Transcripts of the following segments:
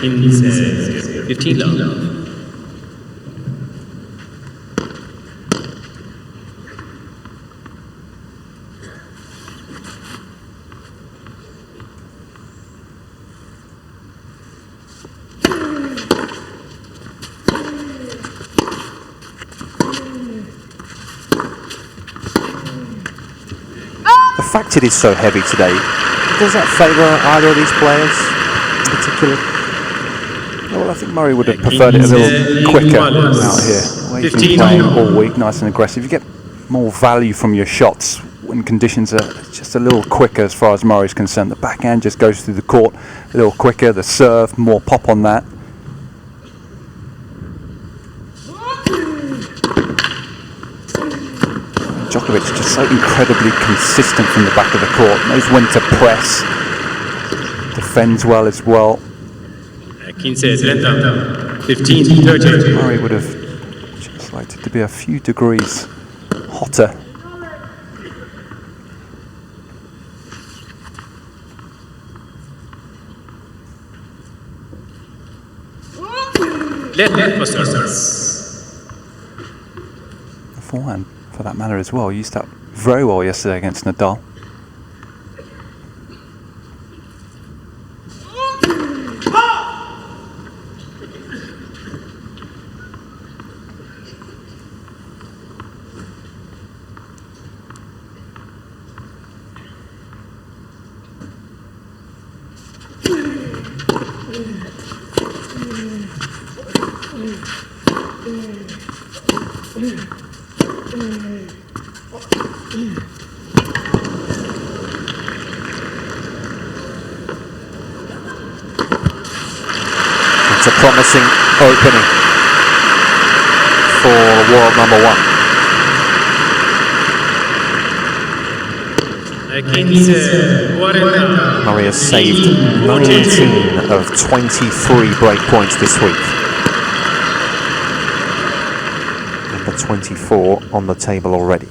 15 love. The fact it is so heavy today, does that favour either of these players particularly? Well, I think Murray would have preferred it a little quicker out here. The way he's been playing all week, nice and aggressive. You get more value from your shots when conditions are just a little quicker as far as Murray's concerned. The backhand just goes through the court a little quicker, the serve, more pop on that. Djokovic just so incredibly consistent from the back of the court, knows when to press, defends well as well. 15-30. Murray would have just liked it to be a few degrees hotter. The forehand, for that matter, as well, used up very well yesterday against Nadal. It's a promising opening for world number one. Murray has saved 19 of 23 break points this week. Number 24 on the table already.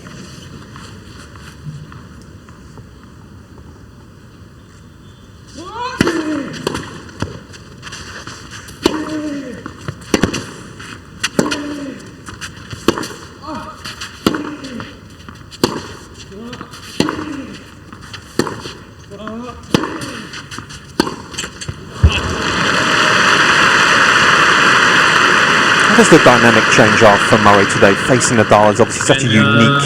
How does the dynamic change for Murray today? Facing Nadal is obviously such a unique,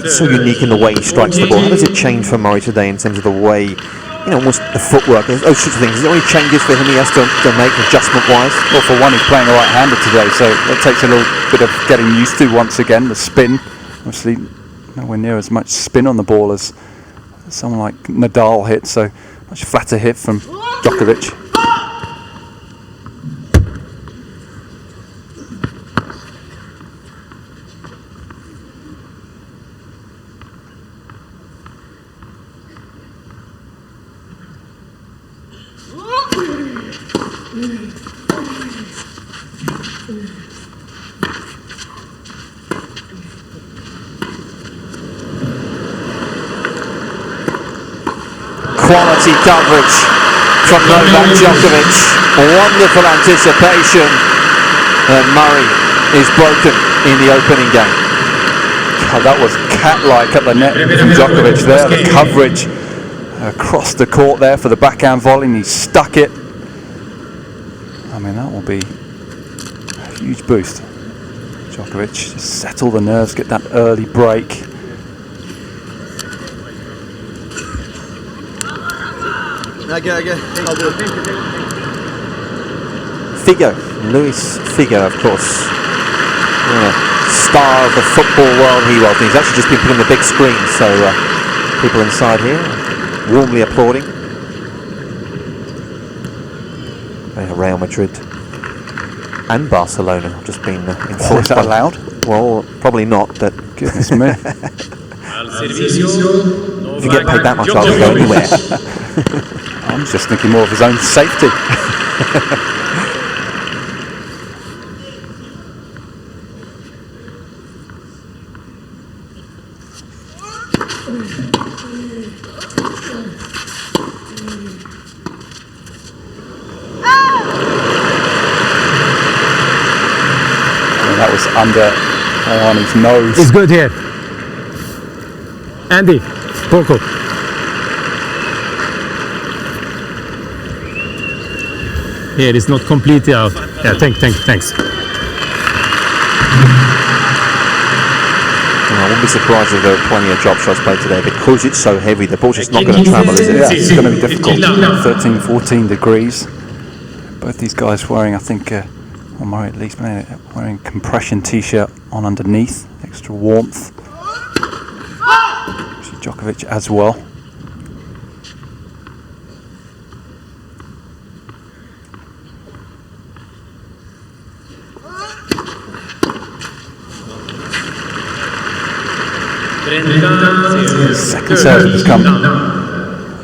so unique in the way he strikes the ball. How does it change for Murray today in terms of the way, almost the footwork, those sorts of things? Is there any changes for him he has to make adjustment-wise? Well, for one, he's playing a right-hander today, so that takes a little bit of getting used to once again. The spin, obviously nowhere near as much spin on the ball as someone like Nadal hit, so much flatter hit from Djokovic. Quality coverage from Novak Djokovic. Wonderful anticipation. And Murray is broken in the opening game. God, that was cat-like at the net from Djokovic there. The coverage across the court there for the backhand volley, and he stuck it. I mean, that will be a huge boost. Djokovic, just settle the nerves, get that early break. Figo, Luis Figo, of course, star of the football world he was. He's actually just been put on the big screen, so people inside here warmly applauding. Real Madrid and Barcelona have just been enforced. Is that allowed? Well, probably not, but goodness me. If you get paid that much, I'll go anywhere. I'm just thinking more of his own safety. that was under Arnie's nose. It's good here. Andy, Poco. Here, it's not completely out. Yeah, thanks. I wouldn't be surprised if there are plenty of drop shots played today because it's so heavy. The ball's just not going to travel, is it? Yeah, it's going to be difficult. 13, 14 degrees. Both these guys wearing, I think, or Murray at least, wearing compression t-shirt on underneath, extra warmth. Djokovic as well. Second serve has become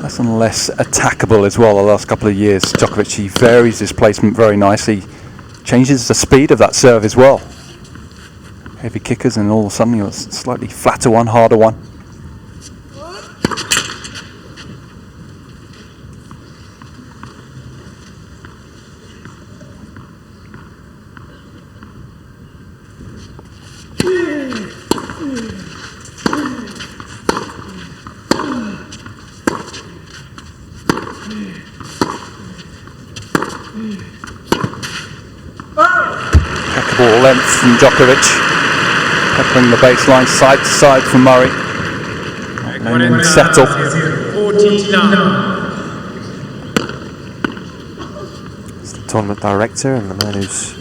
less and less attackable as well the last couple of years. Djokovic, he varies his placement very nicely, changes the speed of that serve as well. Heavy kickers and all of a sudden you're a slightly flatter one, harder one. Impeccable length from Djokovic, peppering the baseline side to side from Murray. And then settle. It's the tournament director and the man whose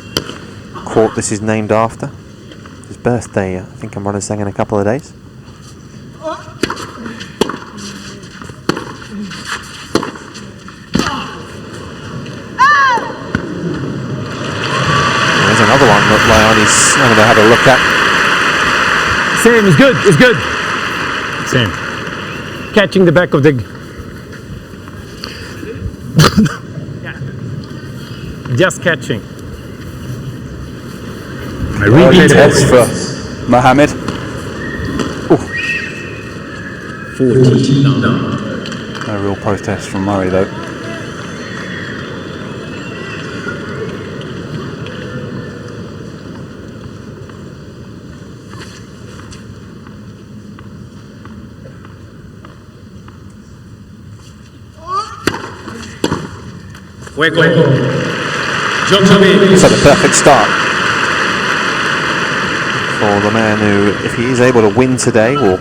court this is named after. His birthday, I think I'm running saying in a couple of days. Another one that Leone's going to have a look at. Same, it's good. Same. Catching the back of the... Just catching. I really test for Mohammed. 14. No real protest from Murray though. Djokovic. So the perfect start for the man who, if he is able to win today, will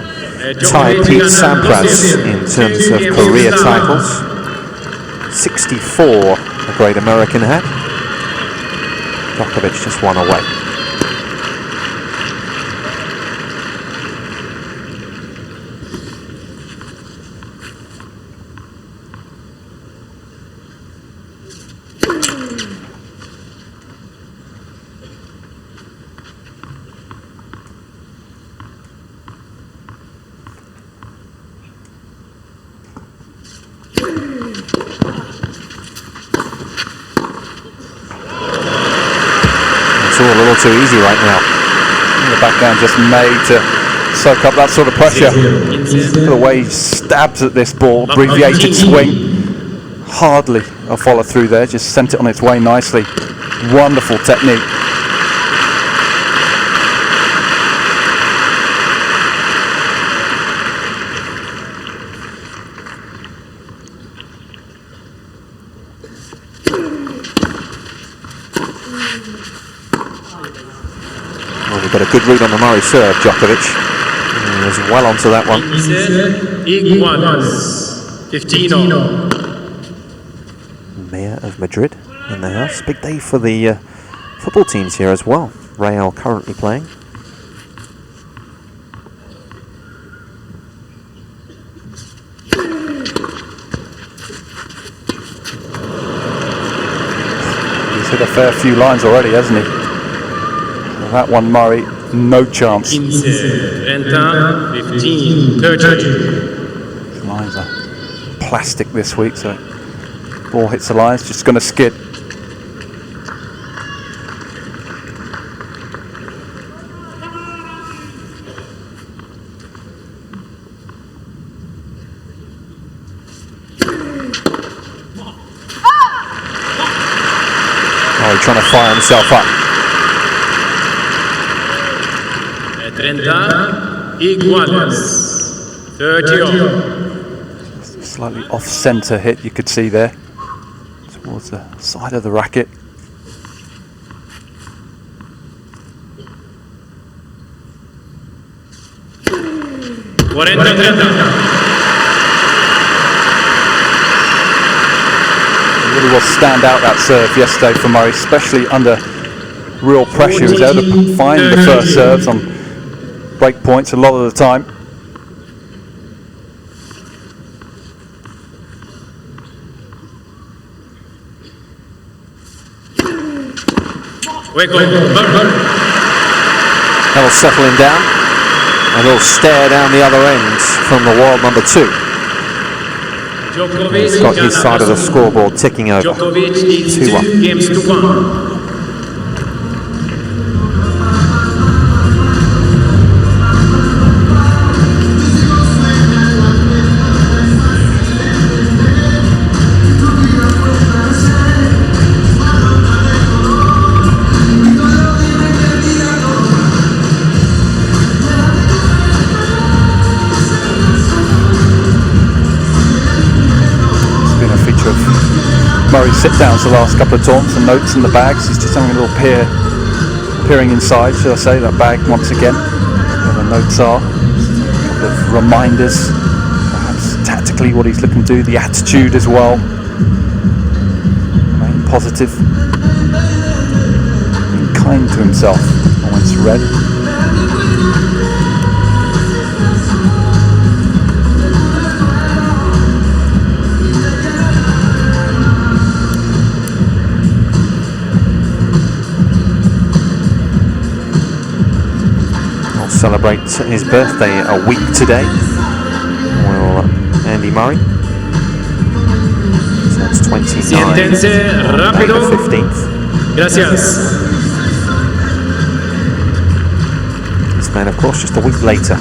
tie Pete Sampras in terms of career titles. 64 the great American had. Djokovic just one away. A little too easy right now. The backhand just made to soak up that sort of pressure. Look at the way he stabs at this ball, abbreviated swing. Hardly a follow through there, just sent it on its way nicely. Wonderful technique. Got a good read on the Murray serve, Djokovic. He was well onto that one. 15. Mayor of Madrid in the house. Big day for the football teams here as well. Real currently playing. He's hit a fair few lines already, hasn't he? That one, Murray, no chance. 15, 30. His lines are plastic this week, so ball hits the lines, just going to skid. Oh, he's trying to fire himself up. 30 iguales. 30 all. Slightly off-centre hit you could see there, towards the side of the racket. It really was stand out, that serve yesterday for Murray, especially under real pressure. He was able to find the first serves on break points a lot of the time. That'll settle him down, and he'll stare down the other end from the world number 2. He's got his side of the scoreboard ticking over. 2-1. Games to 1. Murray's sit-downs the last couple of tournaments and notes in the bags. He's just having a little peering inside, shall I say, that bag once again, where the notes are. A couple of reminders, perhaps tactically what he's looking to do, the attitude as well. Remain positive, being kind to himself, always read. Celebrate his birthday a week today. Well, Andy Murray turns 29 May the 15th. Gracias. This man, of course, just a week later.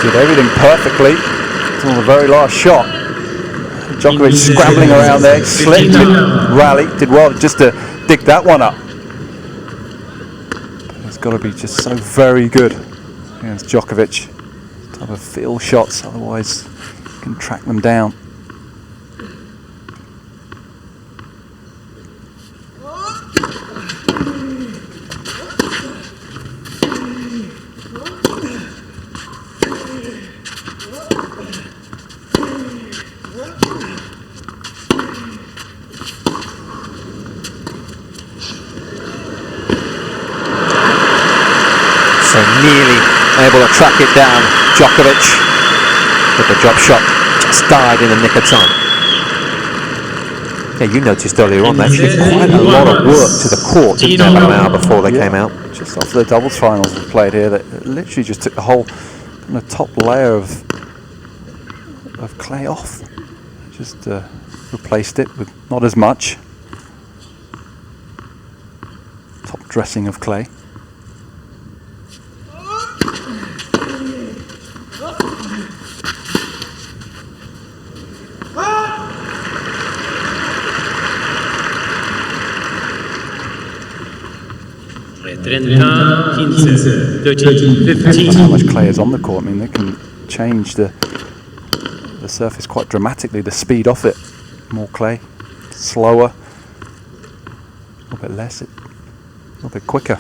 Did everything perfectly until the very last shot. Djokovic scrambling around there, slipped, rally, did well just to dig that one up. But it's got to be just so very good against Djokovic. Type of feel shots, otherwise you can track them down. So nearly able to track it down, Djokovic, but the drop shot just died in the nick of time. Yeah, you noticed earlier on that did quite a lot of work to the court, didn't they, about an hour before they came out? Just after the doubles finals we played here, that literally just took the whole kind of top layer of clay off. Just replaced it with not as much. Top dressing of clay. How much clay is on the court? I mean, they can change the surface quite dramatically, the speed off it. More clay, slower, a little bit less, a little bit quicker.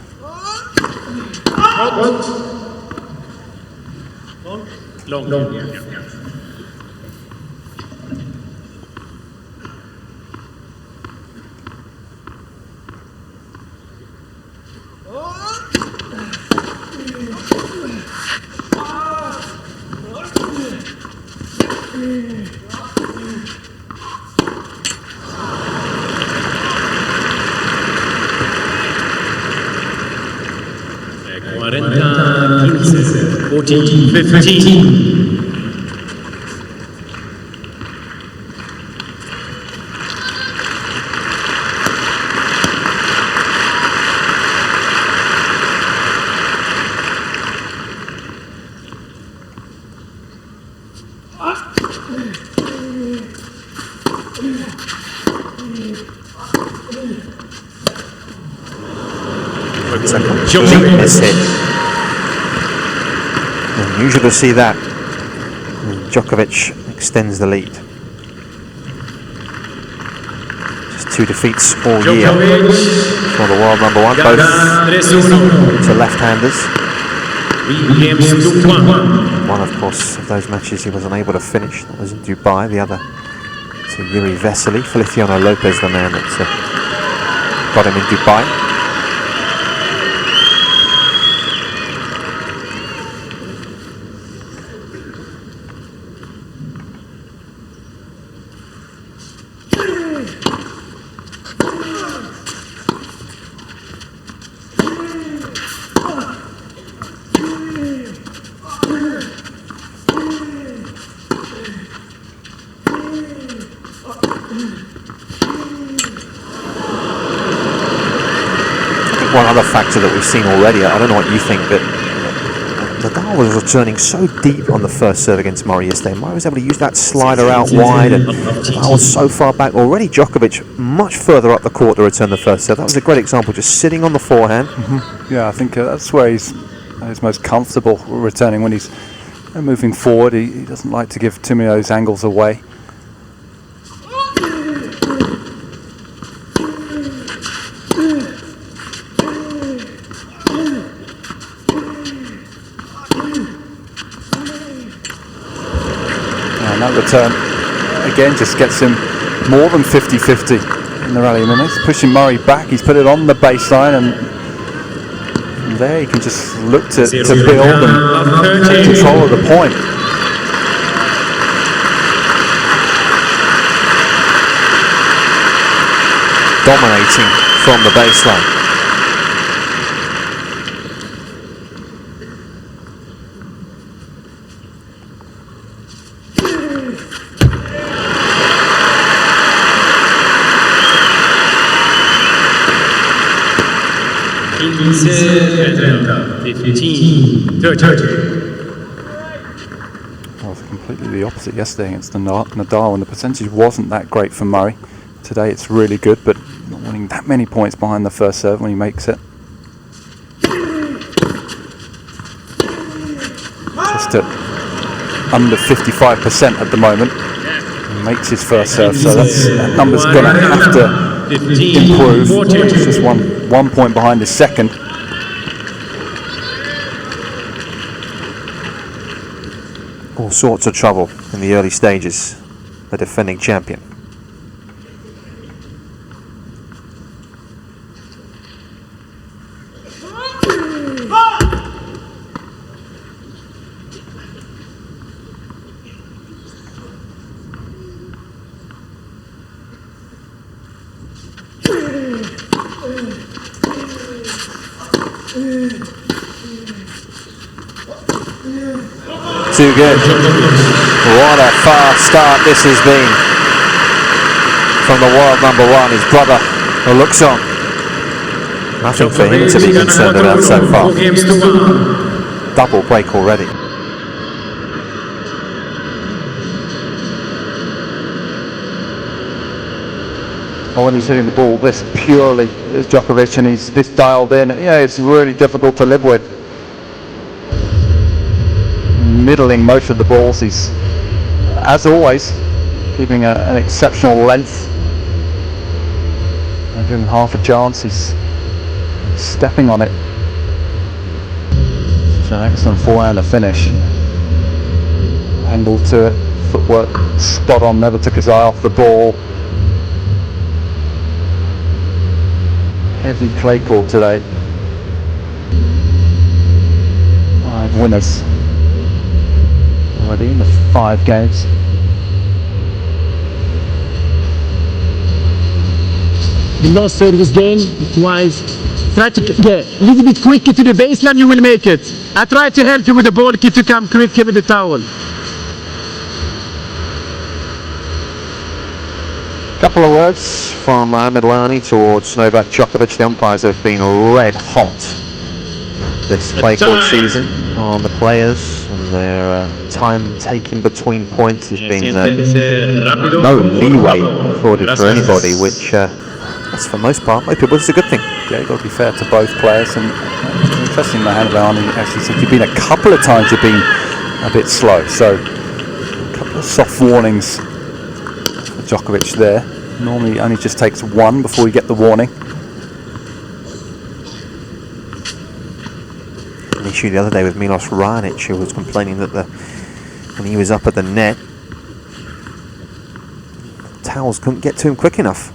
Long. 14-15. It's a complete miss hit. Unusual to see that. Djokovic extends the lead. Just 2 defeats all year for the world number one, both to left-handers. One, of course, of those matches he was unable to finish. That was in Dubai. The other to Yuri Vesely. Feliciano Lopez, the man that got him in Dubai. One other factor that we've seen already, I don't know what you think, but Nadal was returning so deep on the first serve against Murray yesterday. Murray was able to use that slider out wide, and Nadal was so far back. Already Djokovic much further up the court to return the first serve. That was a great example, just sitting on the forehand. Yeah, I think that's where he's most comfortable returning, when he's moving forward. He doesn't like to give too many of those angles away. And that return again just gets him more than 50-50 in the rally. I mean, he's pushing Murray back, he's put it on the baseline, and there he can just look to build and take control of the point. Dominating from the baseline. Well, it was completely the opposite yesterday against Nadal, and the percentage wasn't that great for Murray. Today it's really good, but not winning that many points behind the first serve when he makes it. Just at under 55% at the moment. He makes his first serve, so that number's going to have to improve. It's just one point behind his second. All sorts of trouble in the early stages, the defending champion. Too good. What a fast start this has been from the world number one. His brother, who looks on. Nothing for him to be concerned about so far. Double break already. Well, when he's hitting the ball this purely as Djokovic, and he's this dialed in, yeah, it's really difficult to live with. Middling most of the balls. He's, as always, keeping an exceptional length. And giving half a chance, he's stepping on it. It's an excellent forehand to finish. Angle to it, footwork spot on, never took his eye off the ball. Heavy clay court today. 5 winners already in the 5 games. The last service game, it was Try to get a little bit quicker to the baseline, you will make it. I try to help you with the ball, kid, to come quicker with the towel. Couple of words from Milani towards Novak Djokovic. The umpires have been red hot this clay court season on the players, and their time taken between points has been no leeway afforded for anybody, which that's for most part, most people, it's a good thing. Yeah, you've got to be fair to both players, and it's interesting that Milani actually said you've been a couple of times you've been a bit slow, so a couple of soft warnings for Djokovic there. Normally it only just takes one before you get the warning. An issue the other day with Milos Raonic, who was complaining that when he was up at the net, towels couldn't get to him quick enough.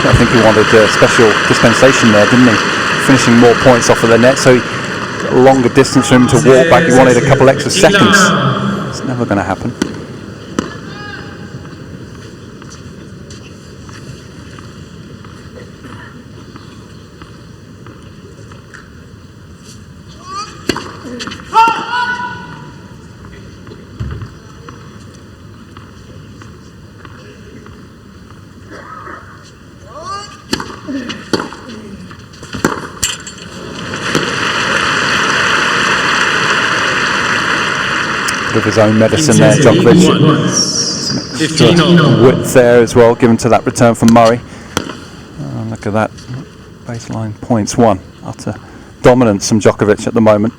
I think he wanted a special dispensation there, didn't he? Finishing more points off of the net, so a longer distance for him to walk back. He wanted a couple extra seconds. It's never going to happen. With his own medicine there, Djokovic. Width there as well, given to that return from Murray. Look at that, baseline points won. Utter dominance from Djokovic at the moment.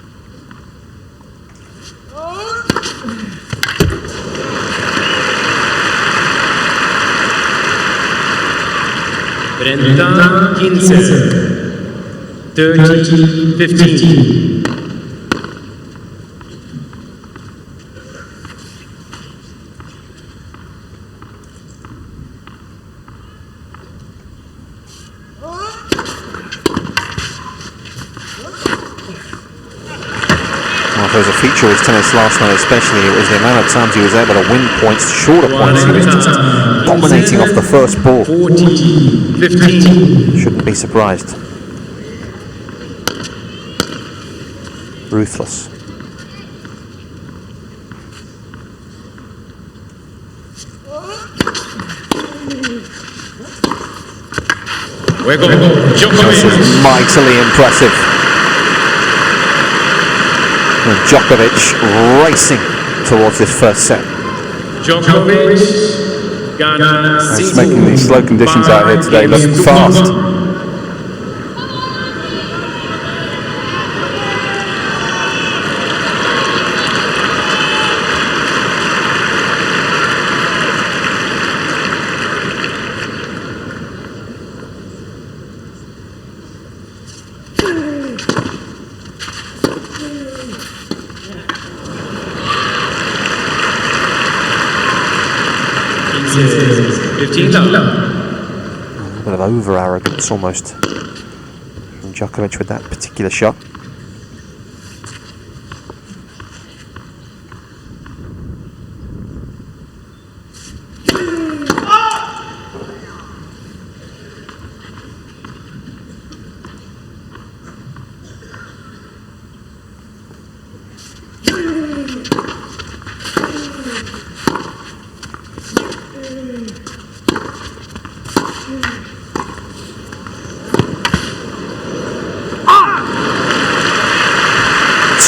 Brenta 15, 30-15. There was a feature of his tennis last night, especially it was the amount of times he was able to win points, shorter points. He was just dominating off the first ball. 40-15. Shouldn't be surprised. Ruthless. This is mightily impressive. And Djokovic racing towards this first set. Djokovic, Ghana, He's making these slow conditions out here today look fast. A bit of over-arrogance almost from Djokovic with that particular shot.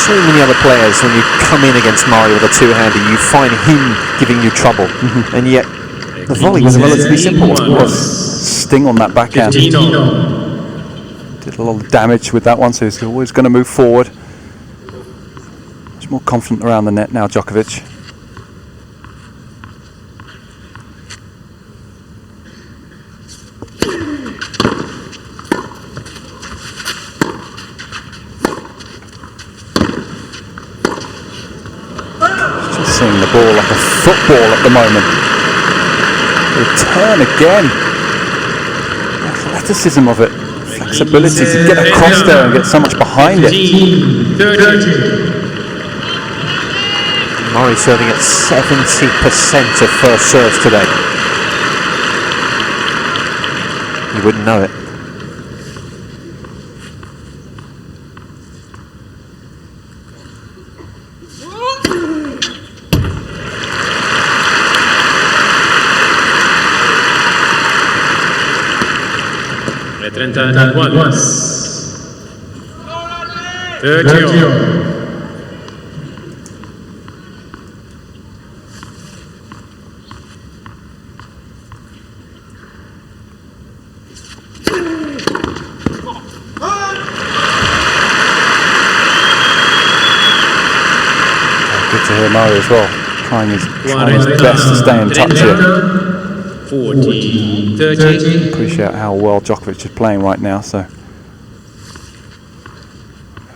So many other players, when you come in against Murray with a two-hander, you find him giving you trouble, and yet the volley was a relatively simple one. It was sting on that backhand. Did a lot of damage with that one, so he's always going to move forward. Much more confident around the net now, Djokovic. Seeing the ball like a football at the moment. Return again. The athleticism of it. Flexibility to get across there and get so much behind it. Murray serving at 70% of first serves today. You wouldn't know it. Le 34. 30. To hear Murray as well, trying his best to stay in touch here. 40, 30. Appreciate how well Djokovic is playing right now, so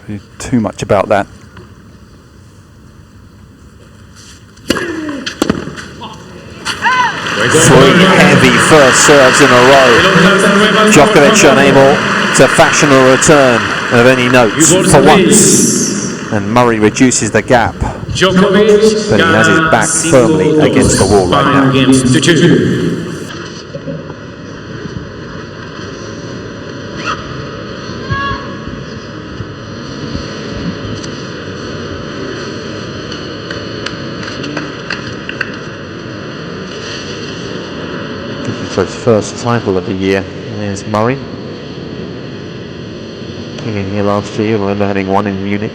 not too much about that. Three heavy first serves in a row. Djokovic unable to fashion a return of any notes for once. And Murray reduces the gap. Djokovic, but he has his back firmly against the wall right now. Games to 2. For his first title of the year, there's Murray. Came in here last year, remember having won in Munich.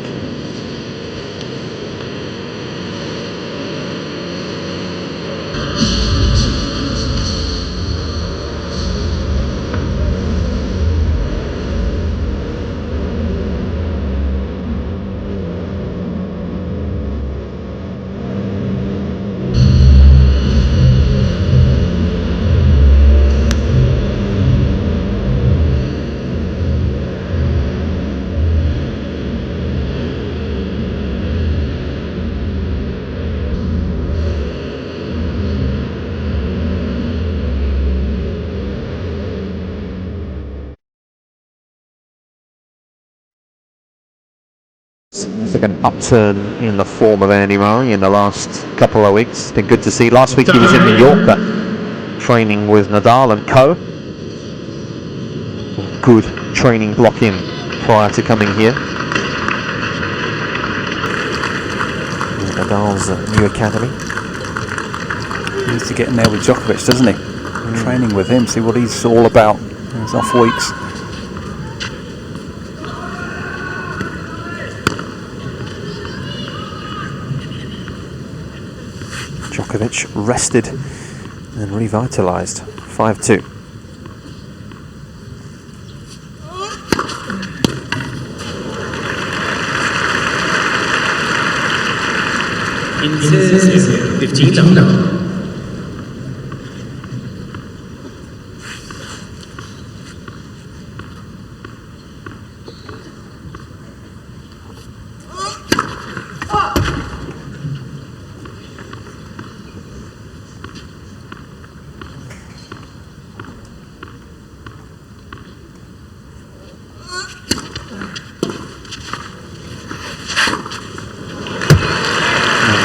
Significant upturn in the form of Andy Murray in the last couple of weeks. It's been good to see. Last week he was in New York training with Nadal and co. Good training block in prior to coming here. Nadal's new academy. He needs to get in there with Djokovic, doesn't he? Training with him, see what he's all about in his off weeks. Djokovic rested and revitalised. 5-2. In 15 now.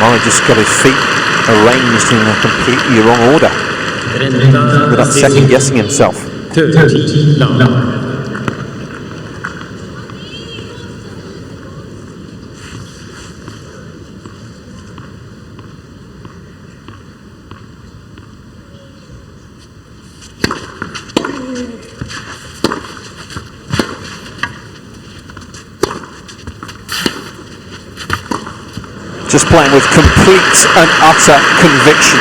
Murray just got his feet arranged in a completely wrong order, without second guessing himself. 30 now. Just playing with complete and utter conviction.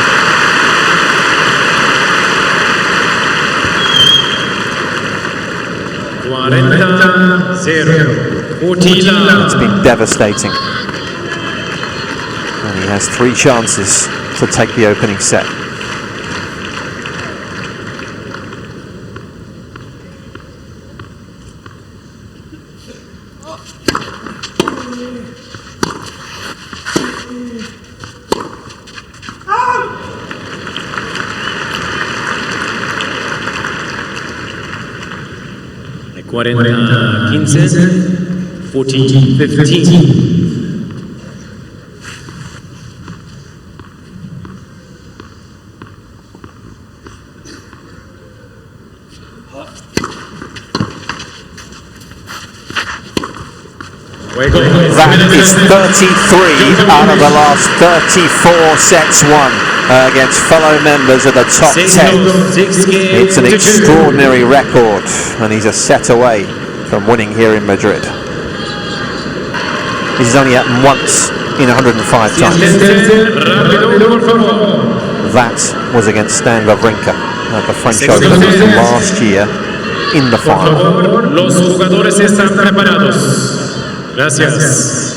It's been devastating. And he has 3 chances to take the opening set. Cuarenta, 15, 14, 15. That is 33 out of the last 34 sets won against fellow members of the top 10. It's an extraordinary record, and he's a set away from winning here in Madrid. This has only happened once in 105 times. That was against Stan Wawrinka at the French Open last year in the final. Los jugadores están preparados. Gracias.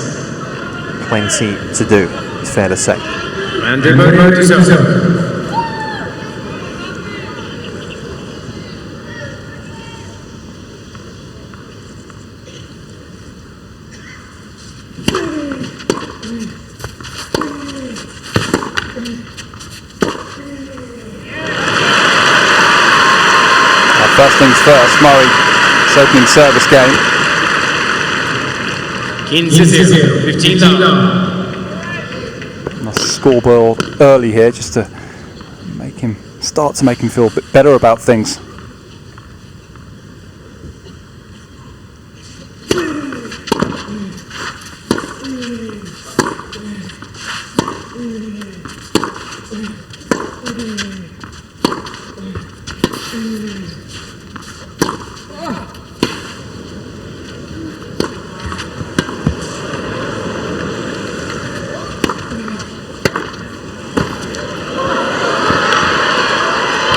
Plenty to do, it's fair to say. First things first, Murray's opening service game. 15 down. Nice scoreboard early here, just to make him feel a bit better about things.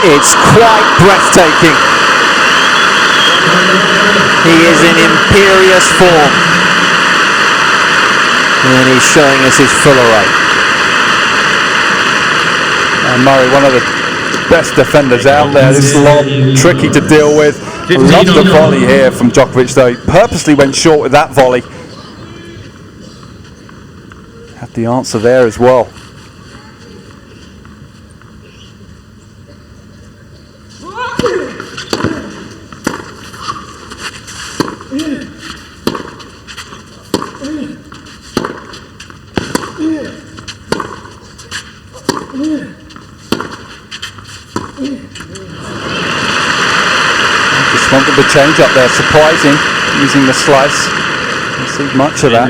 It's quite breathtaking. He is in imperious form, and he's showing us his full array. Murray, one of the best defenders out there. This lob, tricky to deal with. I love the volley here from Djokovic, though. He purposely went short with that volley. Had the answer there as well. Just wanted the change up there, surprising, using the slice. Didn't see much of that.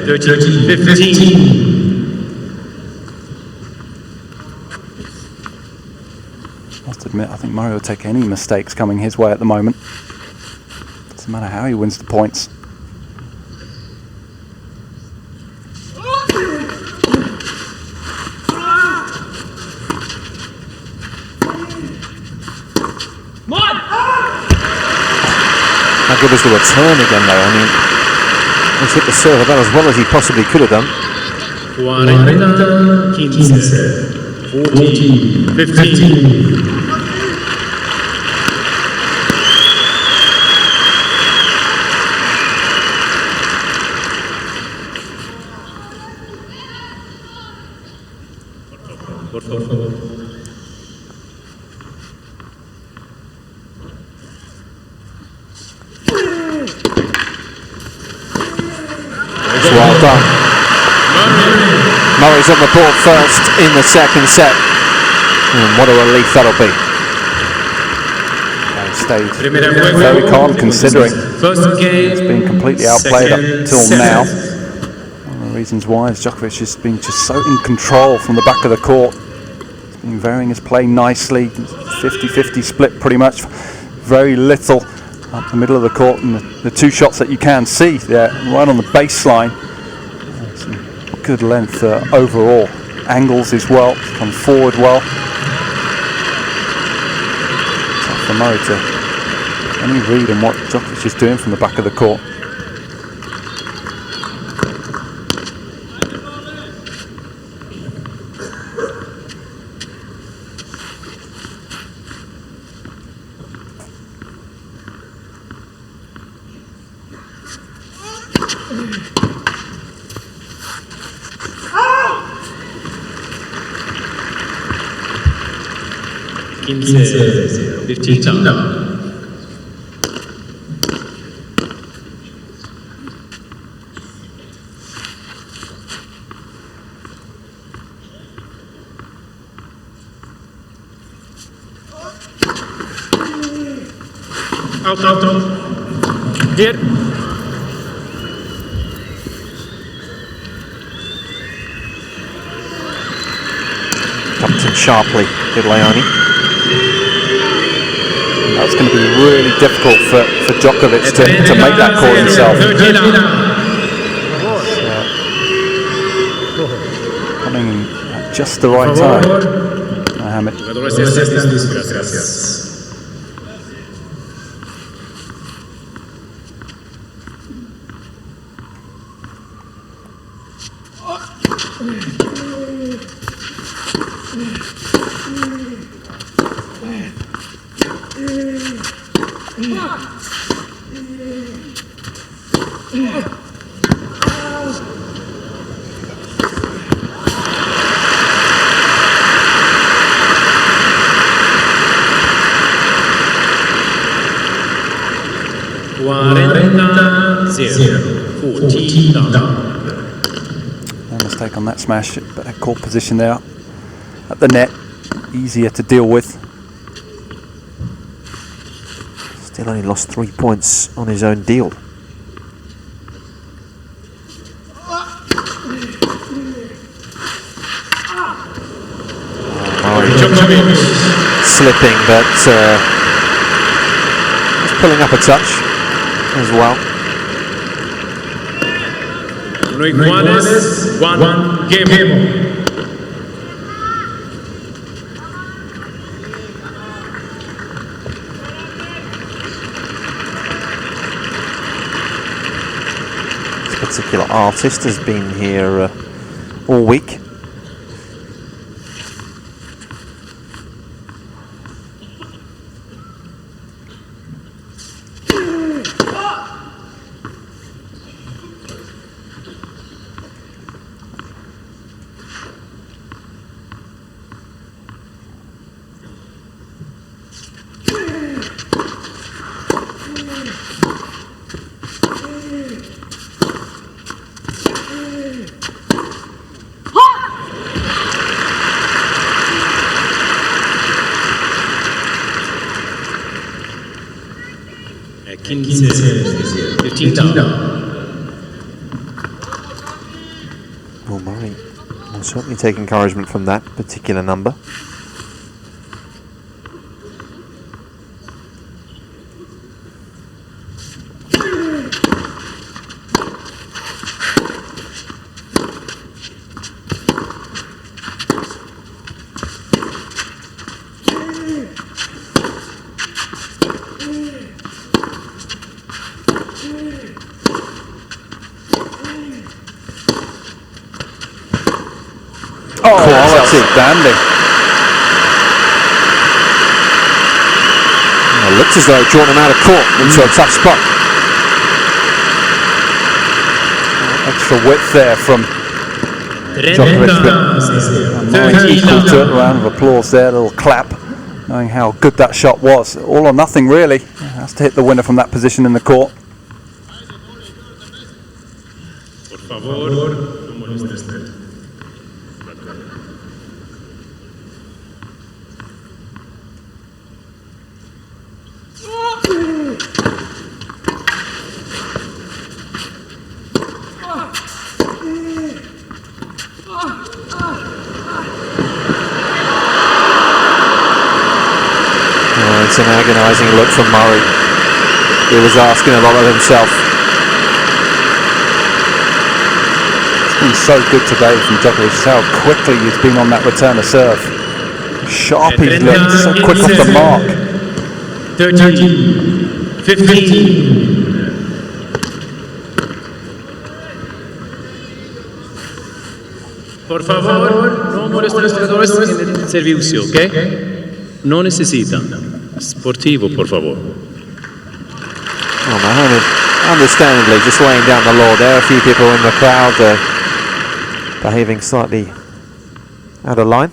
15. Must admit, I think Murray will take any mistakes coming his way at the moment. Doesn't matter how he wins the points. How good was the return again, though? I mean, he's hit the serve about as well as he possibly could have done. 15. Por favor. Well done. Murray's on the board first in the second set. And what a relief that'll be. Stayed very calm considering he's been completely outplayed up till now. One of the reasons why is Djokovic has been just so in control from the back of the court. He's been varying his play nicely, 50-50 split pretty much. Very little up the middle of the court, and the two shots that you can see there right on the baseline. Some good length overall. Angles as well, come forward well. Tough for Murray to any read on what Djokovic is doing from the back of the court. Quince, 15 down. Out. Here. sharply, did Leone. That's going to be really difficult for Djokovic to make that call himself. Coming at just the right time, Mohammed. Gracias. 14 down. No mistake on that smash, but a court position there at the net, easier to deal with. Still only lost 3 points on his own deal. Slipping, but just pulling up a touch as well. One game. This particular artist has been here all week. At 15 down. Well, Murray will certainly take encouragement from that particular number. Outstanding. It looks as though it drawn him out of court into a tough spot. Extra width there from Djokovic. A round of applause there, a little clap, knowing how good that shot was. All or nothing really. Has to hit the winner from that position in the court. Por favor, no molestes. It's an agonising look from Murray. He was asking a lot of himself. It's been so good today from Djokovic, how quickly he's been on that return of serve. Sharp he's looked, so quick off the mark. 13, 15. Por favor, no molesten a los jugadores en el servicio, ¿ok? No necesitan. Sportivo, por favor. Oh, Mohammed, understandably, just laying down the law there. A few people in the crowd behaving slightly out of line.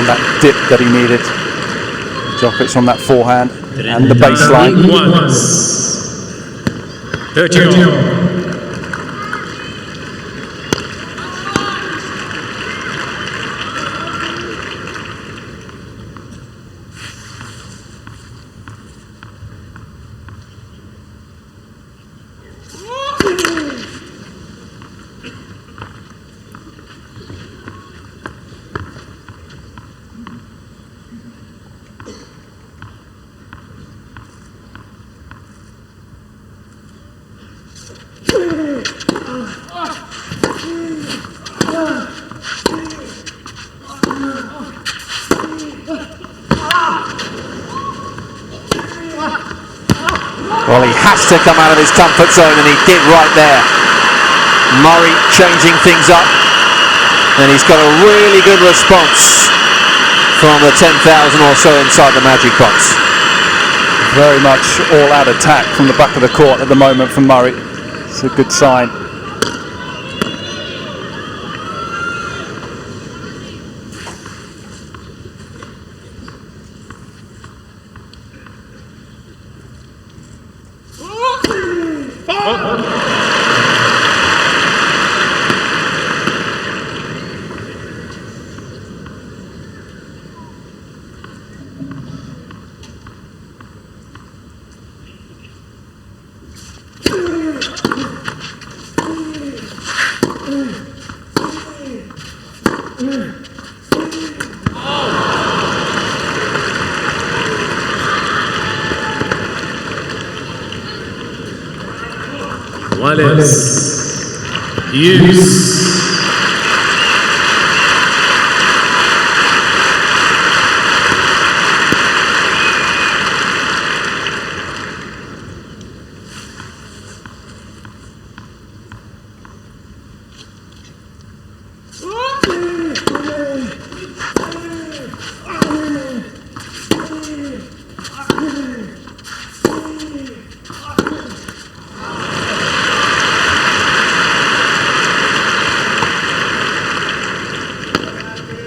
That dip that he needed. Djokovic on that forehand and the baseline. 30. Well, he has to come out of his comfort zone, and he did right there. Murray changing things up, and he's got a really good response from the 10,000 or so inside the Magic Box. Very much all-out attack from the back of the court at the moment from Murray. It's a good sign. Wallace, Hughes.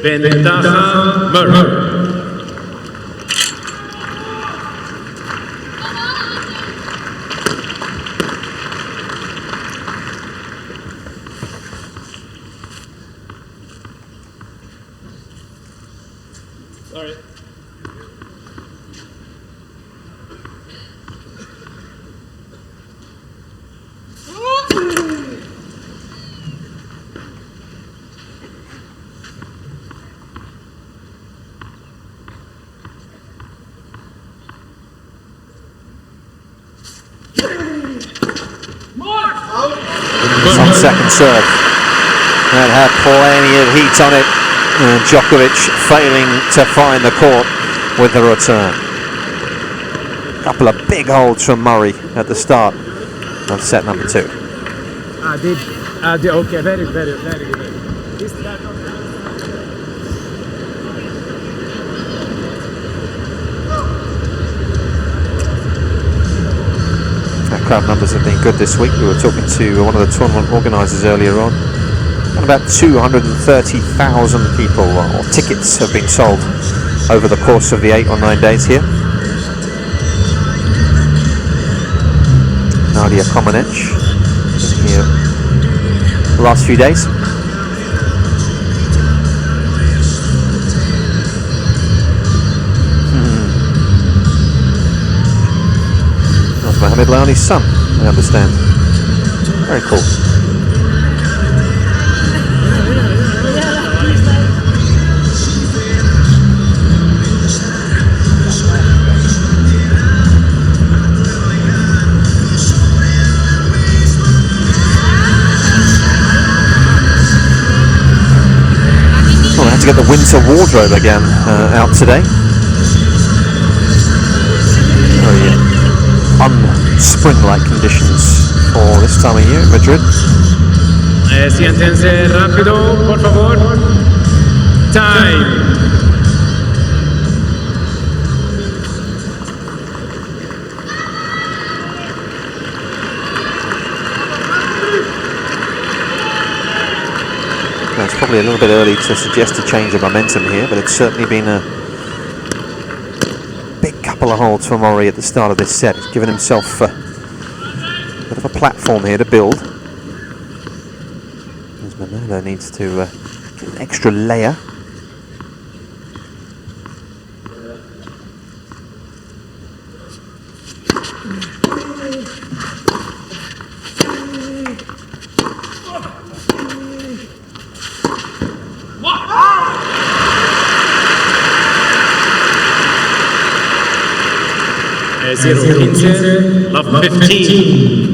Ventaja Murray. Sorry. On second serve, that had plenty of heat on it, and Djokovic failing to find the court with the return. A couple of big holds from Murray at the start of set number 2. Okay, very good. Crowd numbers have been good this week. We were talking to one of the tournament organisers earlier on, and about 230,000 people or tickets have been sold over the course of the 8 or 9 days here. Nadia Comaneci here the last few days. Mohamed Laoni's son, I understand. Very cool. Well, I had to get the winter wardrobe again out today. Oh yeah. Unspring-like conditions for this time of year in Madrid. Siéntense rápido, por favor. Time. Now, it's probably a little bit early to suggest a change of momentum here, but it's certainly been a couple of holds for Murray at the start of this set. He's given himself bit of a platform here to build. As Manolo needs to get an extra layer. Zero 15, love 15.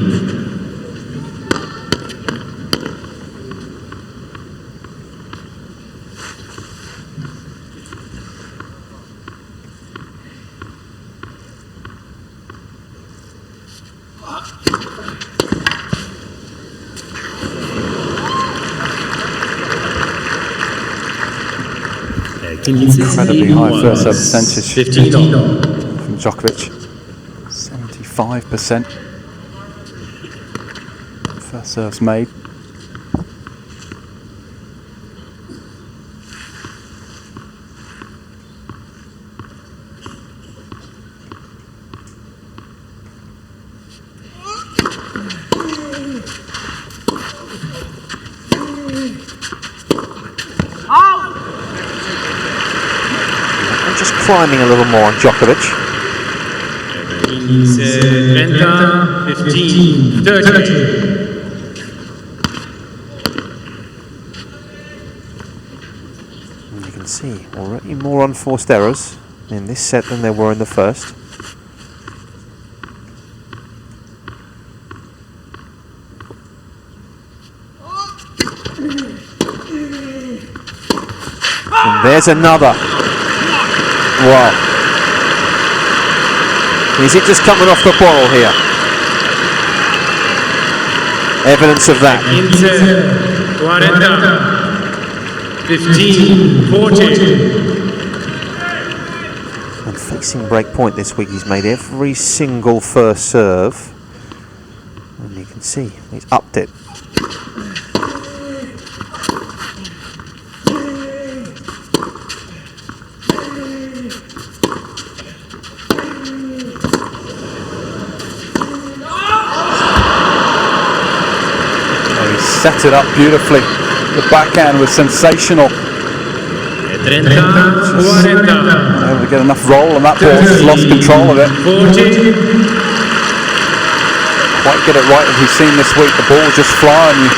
Incredibly high first serve percentage 15 from Djokovic. 75% first serves made. Just climbing a little more on Djokovic. 30, 15, 30. And you can see already more unforced errors in this set than there were in the first. And there's another. Wow. Is it just coming off the bottle here? Evidence of that. 15, 40. And facing break point this week, he's made every single first serve. And you can see he's upped it. Set it up beautifully. The backhand was sensational. 30, 40. Able to get enough roll on that ball, just lost control of it. 40. Quite get it right as we've seen this week. The ball was just flying you.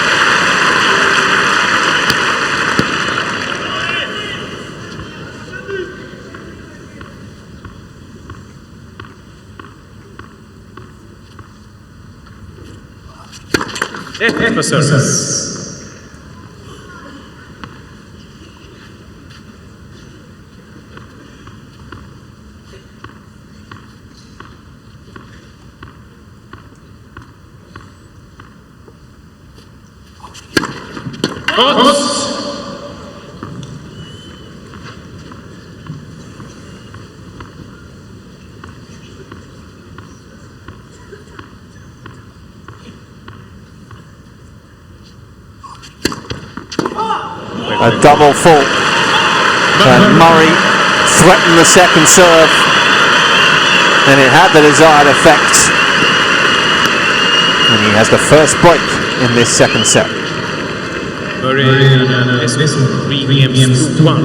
A double fault. And Murray threatened the second serve, and it had the desired effect. And he has the first break in this second set. Murray, 3 games to 1.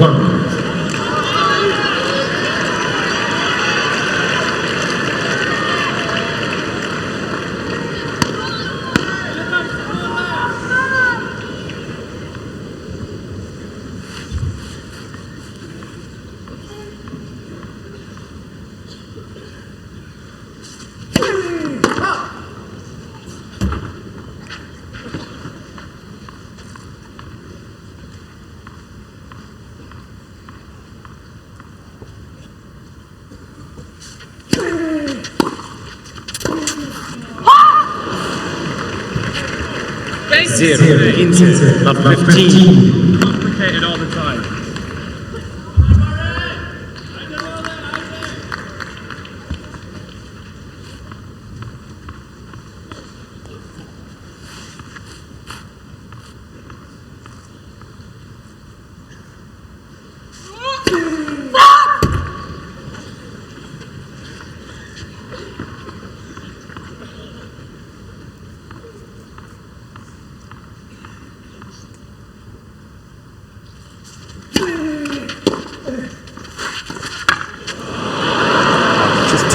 Zero, Inter, love 15. Complicated all the time.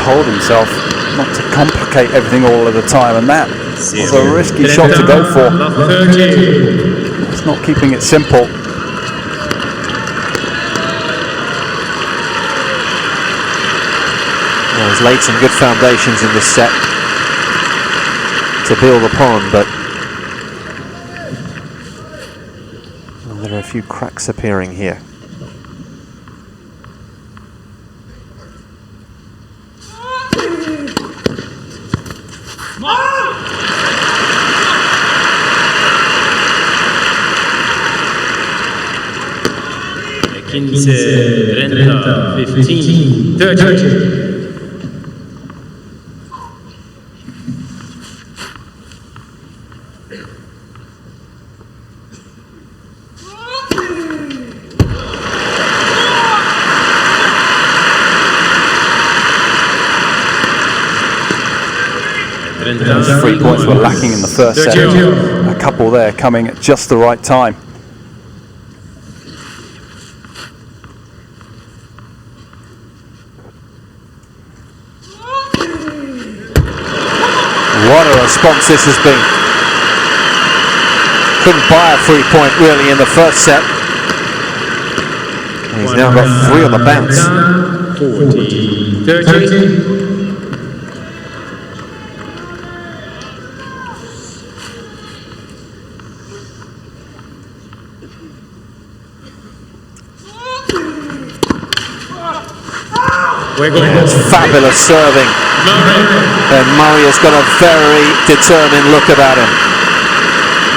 told himself not to complicate everything all of the time, and that was a risky shot to go for. It's not keeping it simple. Well, he's laid some good foundations in this set to build upon, but there are a few cracks appearing here. Quince, 30, 15, 30. Those 3 points were lacking in the first set. A couple there coming at just the right time. What a response this has been. Couldn't buy a 3-point really in the first set. And he's now got 3 on the bounce. 40, 30. Fabulous serving. And Murray has got a very determined look about him.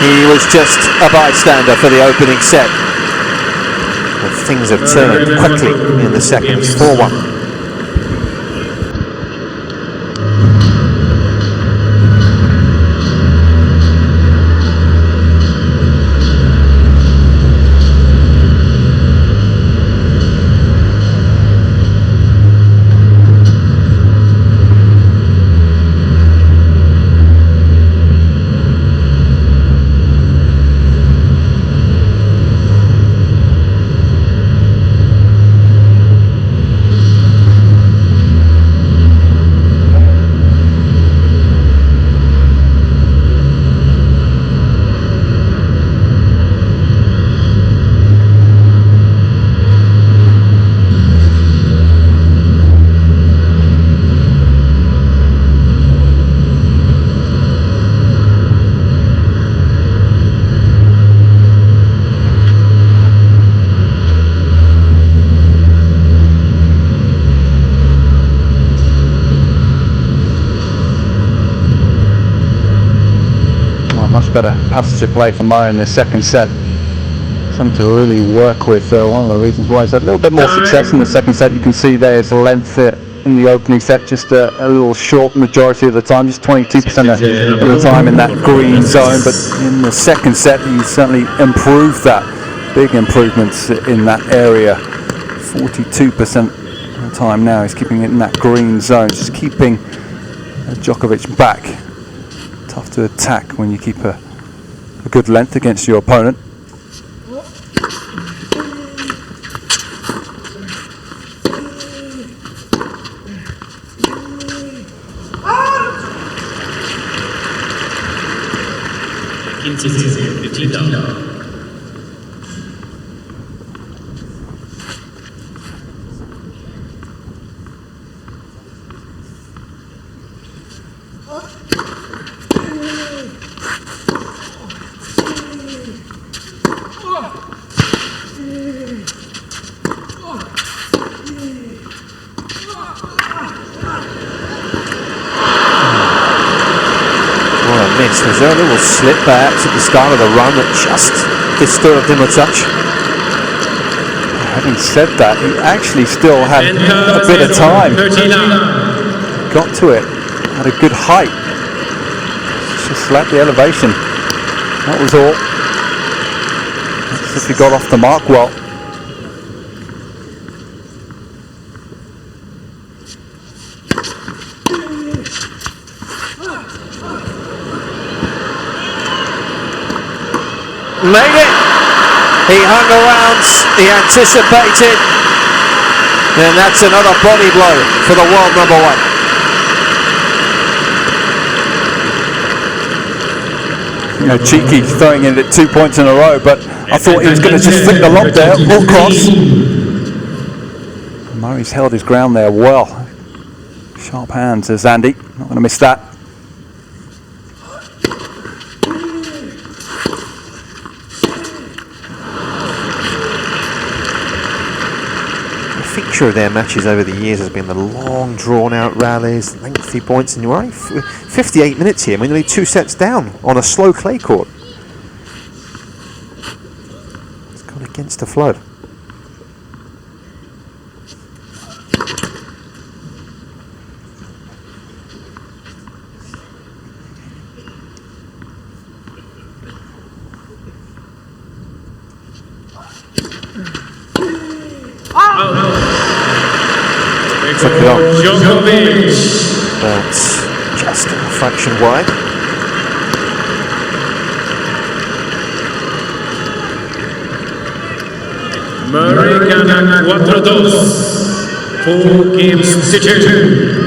He was just a bystander for the opening set. But things have turned quickly in the second. It's 4-1. Better passage of play for Murray in this second set. Something to really work with. One of the reasons why he's had a little bit more success in the second set. You can see there's length in the opening set, just a little short majority of the time, just 22% of the time in that green zone. But in the second set, he certainly improved that. Big improvements in that area. 42% of the time now he's keeping it in that green zone, just keeping Djokovic back. Tough to attack when you keep a good length against your opponent. Was there a little slip perhaps at the start of the run that just disturbed him a touch? Having said that, he actually still had a bit of time. Got to it at a good height. Just slapped the elevation. That was all. That's if he got off the mark well. Made it. He hung around, he anticipated, and that's another body blow for the world number one. cheeky throwing in at 2 points in a row, but I thought he was going to just flick the lob there, or cross. Murray's held his ground there well. Sharp hands as Andy, not going to miss that. The feature of their matches over the years has been the long, drawn-out rallies, lengthy points, and you're only 58 minutes here. I mean, only 2 sets down on a slow clay court. It's gone against the flow. Took it on. Djokovic. That's just a fraction wide. Murray gana 4-2. 4 games to 2.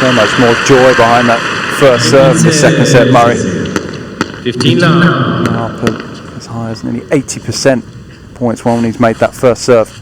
So much more joy behind that first serve in the second set, Murray. 15 love. Now up as high as nearly 80% points when he's made that first serve.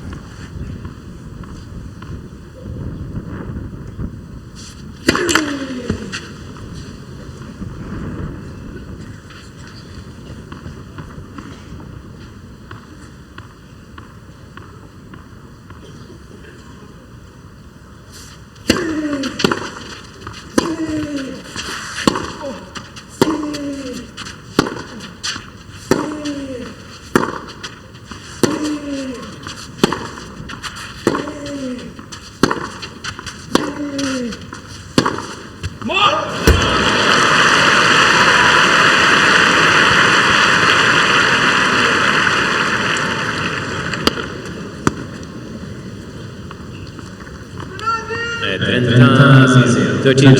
Trenta, 13.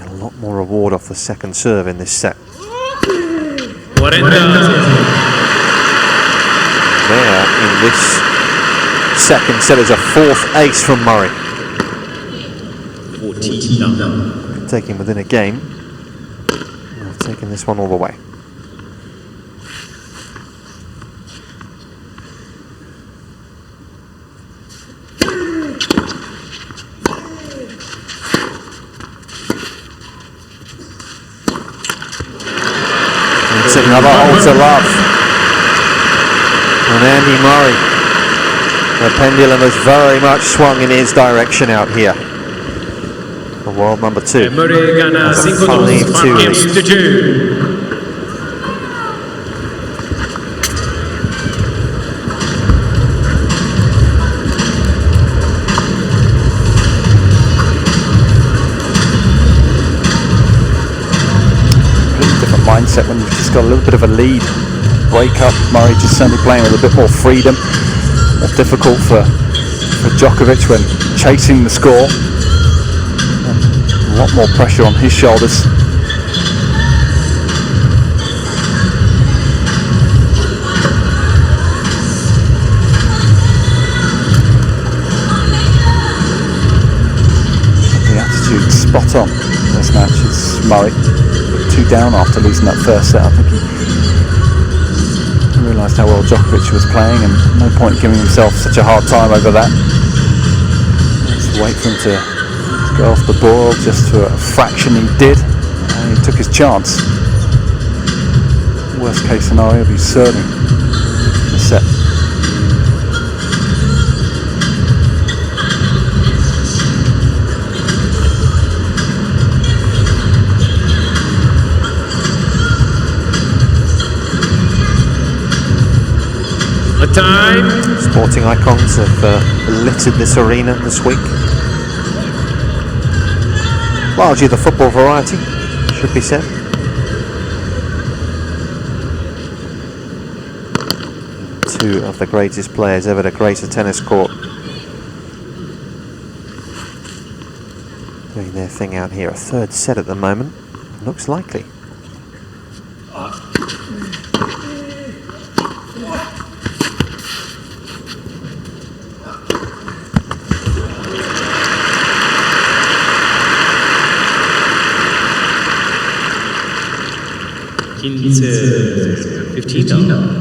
A lot more reward off the second serve in this set. 40. There in this second set is a fourth ace from Murray. 14 love. Take him within a game. I've taken this one all the way. Another hole to love. And Andy Murray, the pendulum has very much swung in his direction out here. The world number 2. Murray gana 5 games to 2. Mindset when you've just got a little bit of a lead, break up. Murray just certainly playing with a bit more freedom, more difficult for Djokovic when chasing the score. A lot more pressure on his shoulders. The attitude spot on in this match is Murray. 2 down after losing that first set. I think he realised how well Djokovic was playing and no point giving himself such a hard time over that. Just wait for him to go off the ball just for a fraction. He did, and he took his chance. Worst case scenario, he'll be serving the set. Time. Sporting icons have littered this arena this week. Largely the football variety, should be said. Two of the greatest players ever to grace a tennis court. Doing their thing out here. A third set at the moment. Looks likely. It's 15 down.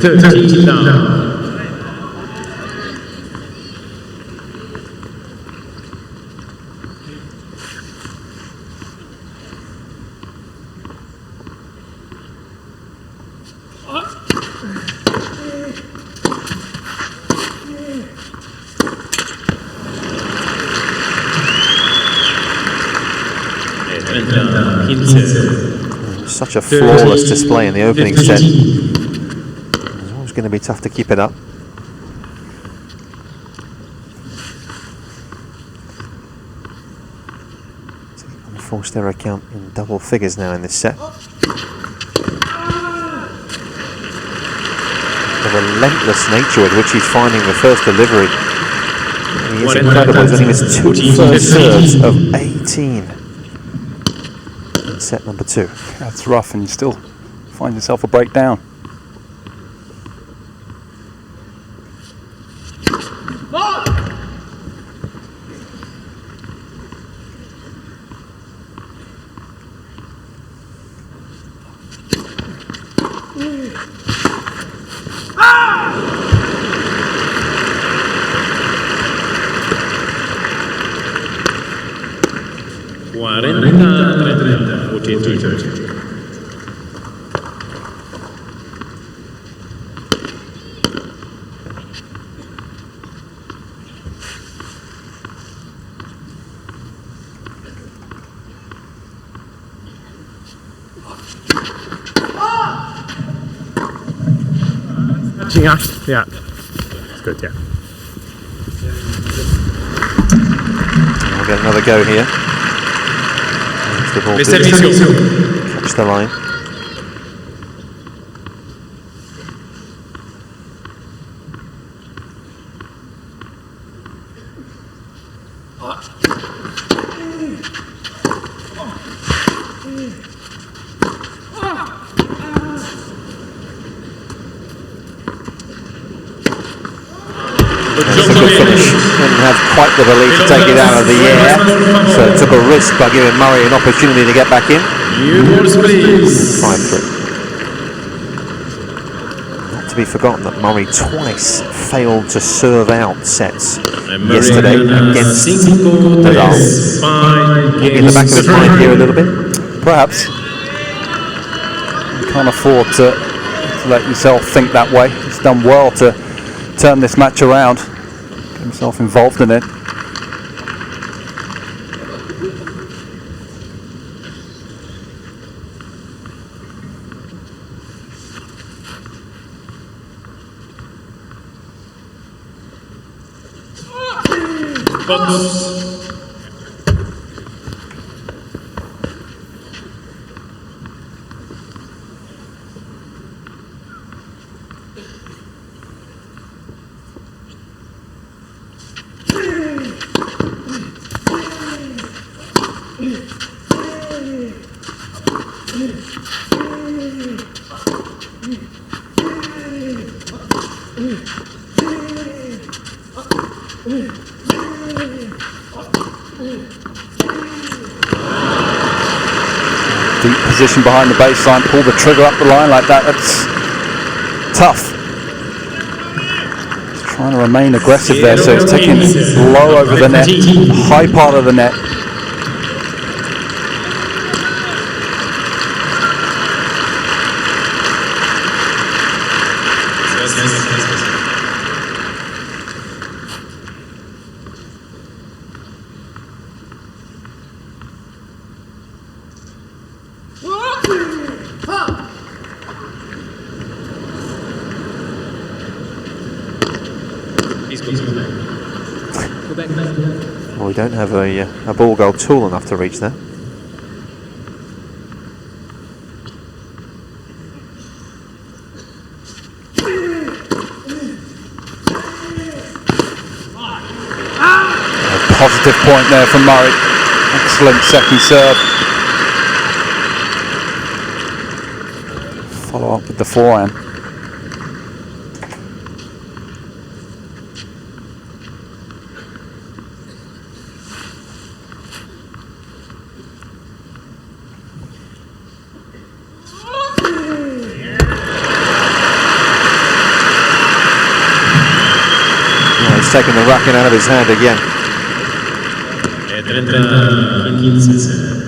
Thirteen down. Such a flawless display in the opening set. It's always going to be tough to keep it up. On a forced error count in double figures now in this set. The relentless nature with which he's finding the first delivery. He is incredible. He's only missed 2 first serves of 18. Set number 2. That's rough, and you still find yourself a breakdown. Yeah, it's good, yeah. We'll get another go here. As the ball catch the line. Didn't have quite the belief to take it out of the air, so it took a risk by giving Murray an opportunity to get back in. 5-3. Not to be forgotten that Murray twice failed to serve out sets yesterday against Nadal. In the back of his mind here a little bit. Perhaps. You can't afford to let yourself think that way. He's done well to turn this match around. Get himself involved in it. Deep position behind the baseline, pull the trigger up the line like that, that's tough. He's trying to remain aggressive there, so he's taking low over the net, high part of the net. Well, we don't have a ball goal tall enough to reach there. A positive point there from Murray. Excellent second serve. Follow up with the forehand. He's taken the racket out of his hand again.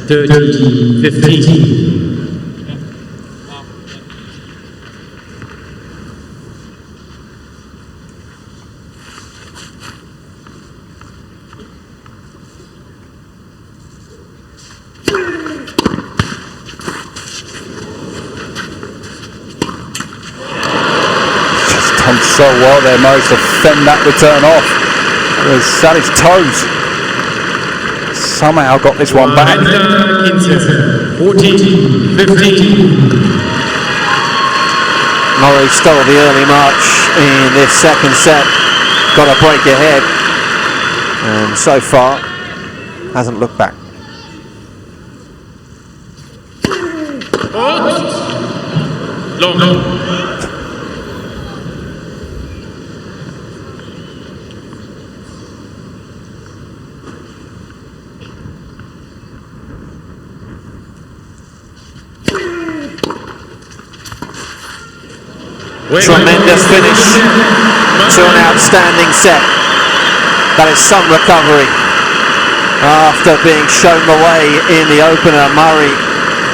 30-15. Done so well there, Murray, to fend that return off. It was at his toes. Somehow got this one back. 14-15. Murray stole the early march in this second set. Got a break ahead. And so far, hasn't looked back. Long. Tremendous finish to an outstanding set. That is some recovery. After being shown the way in the opener, Murray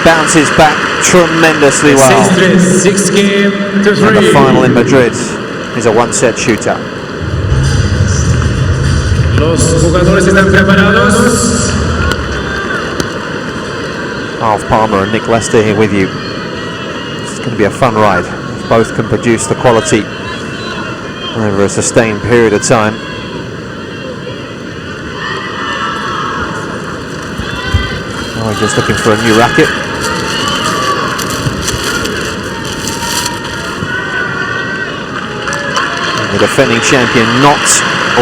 bounces back tremendously well. 6-3. And the final in Madrid is a one-set shootout. Los jugadores están preparados. Alf Palmer and Nick Lester here with you. It's going to be a fun ride. Both can produce the quality over a sustained period of time. Oh, just looking for a new racket. And the defending champion not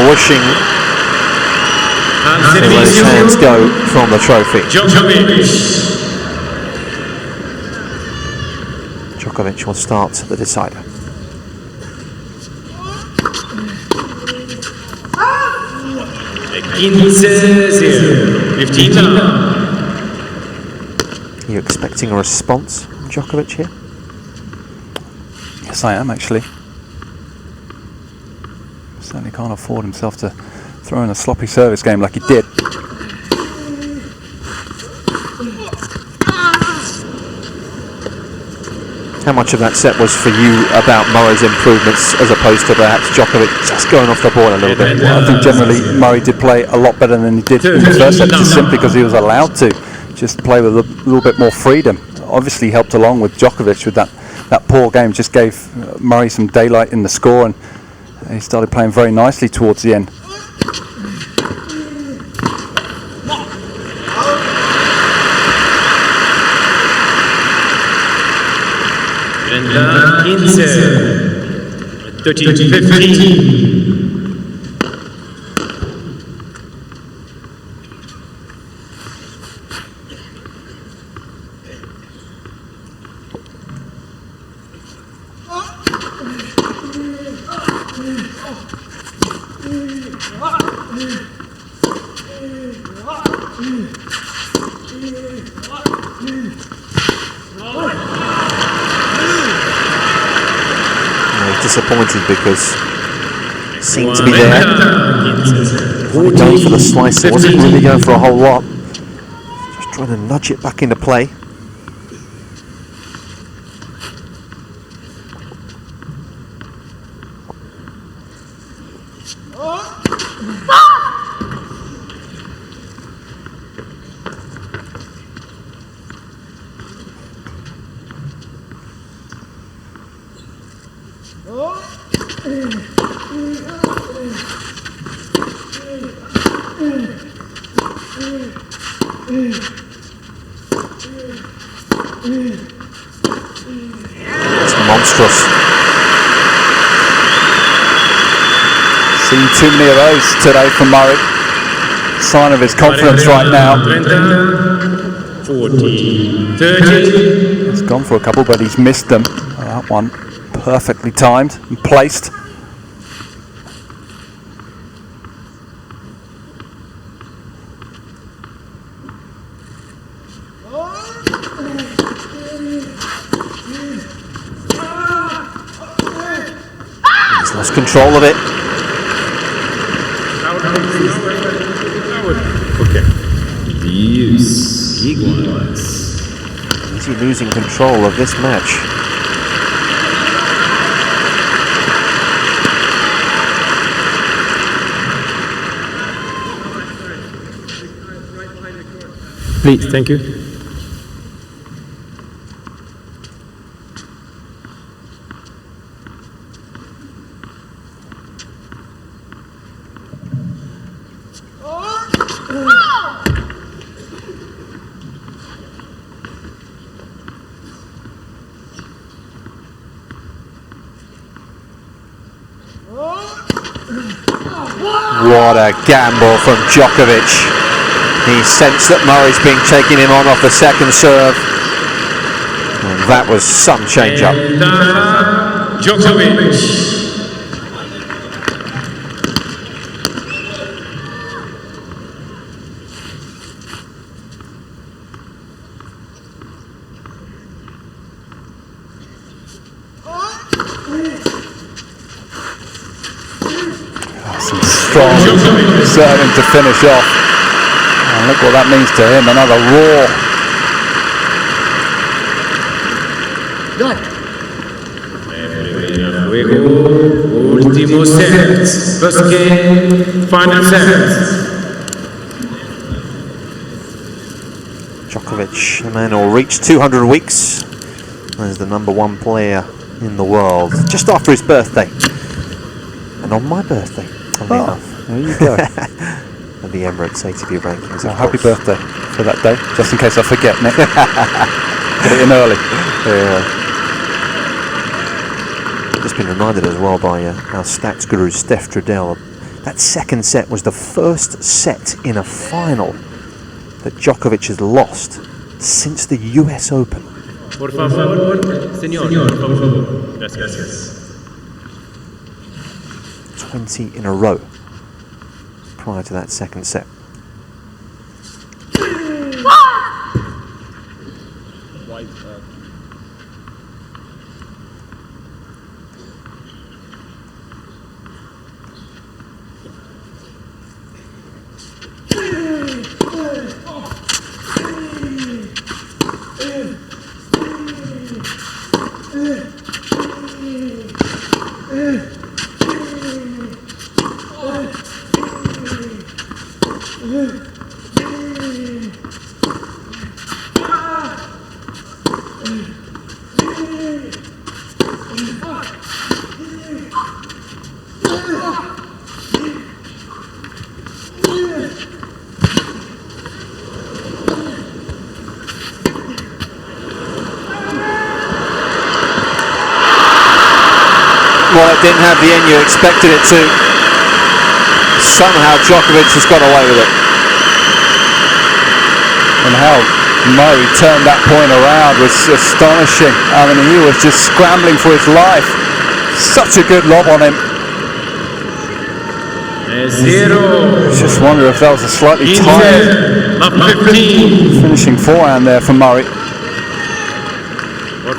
wishing to let his hands go from the trophy. Djokovic will start the decider. Are you expecting a response from Djokovic here? Yes, I am actually. Certainly can't afford himself to throw in a sloppy service game like he did. How much of that set was for you about Murray's improvements as opposed to perhaps Djokovic just going off the board a little bit? Well, I think generally Murray did play a lot better than he did in the first set, just simply because he was allowed to just play with a little bit more freedom. Obviously helped along with Djokovic with that poor game, just gave Murray some daylight in the score, and he started playing very nicely towards the end. And 13-15. Disappointed because it seemed to be there. Going for the slice, it wasn't really going for a whole lot. Just trying to nudge it back into play. monstrous. Seen too many of those today from Murray. Sign of his confidence right now. 40, 30. He's gone for a couple, but he's missed them. That one perfectly timed and placed. He's lost control of it. Okay. Use iguanas. Is he losing control of this match? Please, thank you. What a gamble from Djokovic. He sensed that Murray's been taking him on off the second serve. And that was some change-up. Djokovic. Some strong serving to finish off. And look what that means to him, another roar. Último set. First game, final set. Djokovic, the man who'll reach 200 weeks as the #1 player in the world, just after his birthday. And on my birthday, funnily enough. There you go. And the Emirates ATP rankings. So happy birthday for that day, just in case I forget, Nick. Get it in early. Yeah. Just been reminded as well by our stats guru Steph Trudell. That second set was the first set in a final that Djokovic has lost since the US Open. Por favor, señor, por favor. Gracias. 20 in a row prior to that second set. Well, it didn't have the end you expected it to. Somehow Djokovic has got away with it. And how Murray turned that point around was astonishing. I mean, he was just scrambling for his life. Such a good lob on him. Just wonder if that was a slightly tired finishing forehand there for Murray. The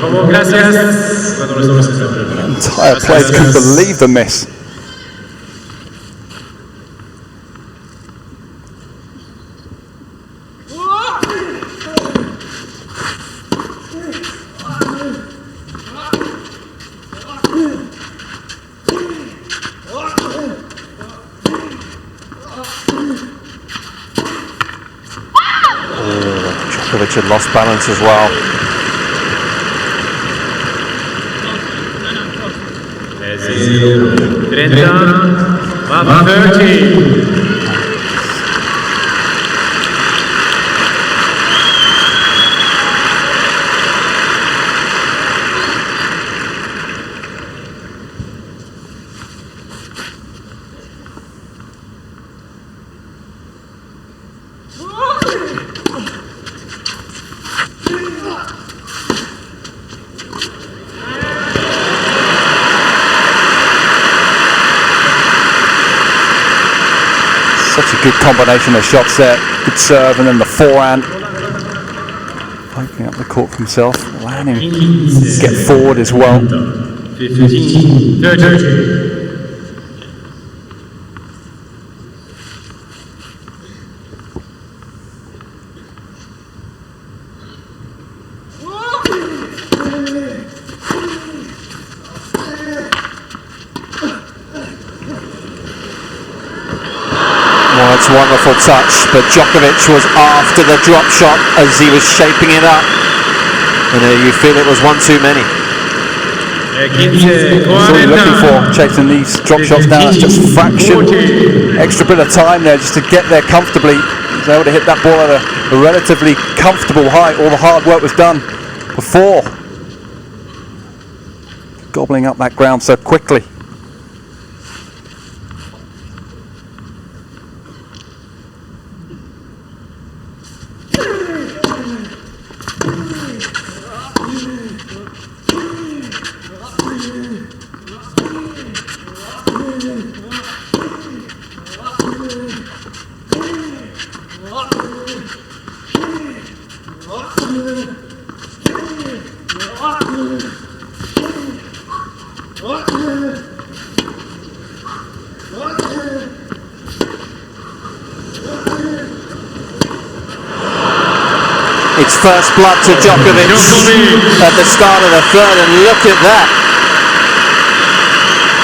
entire place couldn't believe the miss. Djokovic had lost balance as well. Such a good combination of shots there. Good serve and then the forehand. Opening up the court for himself, allowing him to get forward as well. 15, 30. Wonderful touch, but Djokovic was after the drop shot as he was shaping it up, and you feel it was one too many. That's all you're looking for, chasing these drop shots down. It's just fraction, extra bit of time there just to get there comfortably. He was able to hit that ball at a relatively comfortable height. All the hard work was done before gobbling up that ground so quickly. It's first blood to Djokovic at the start of the third, and look at that.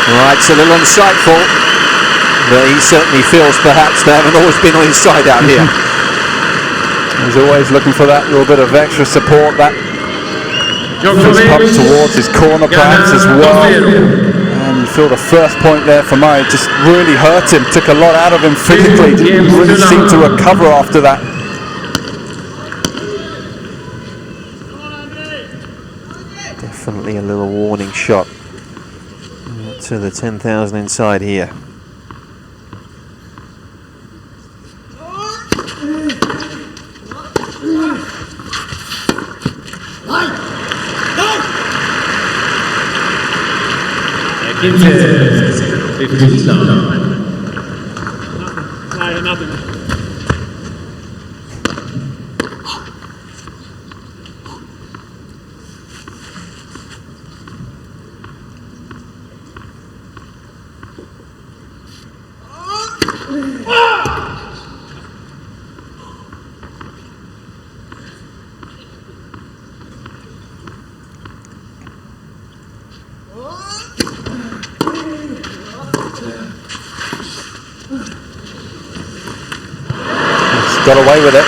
Right, it's a little insightful, but he certainly feels perhaps they haven't always been on his side out here. He's always looking for that little bit of extra support, that fist pump towards his corner perhaps as well. And you feel the first point there for Murray just really hurt him, took a lot out of him physically, didn't really seem to recover after that. Definitely a little warning shot to the 10,000 inside here. Got away with it.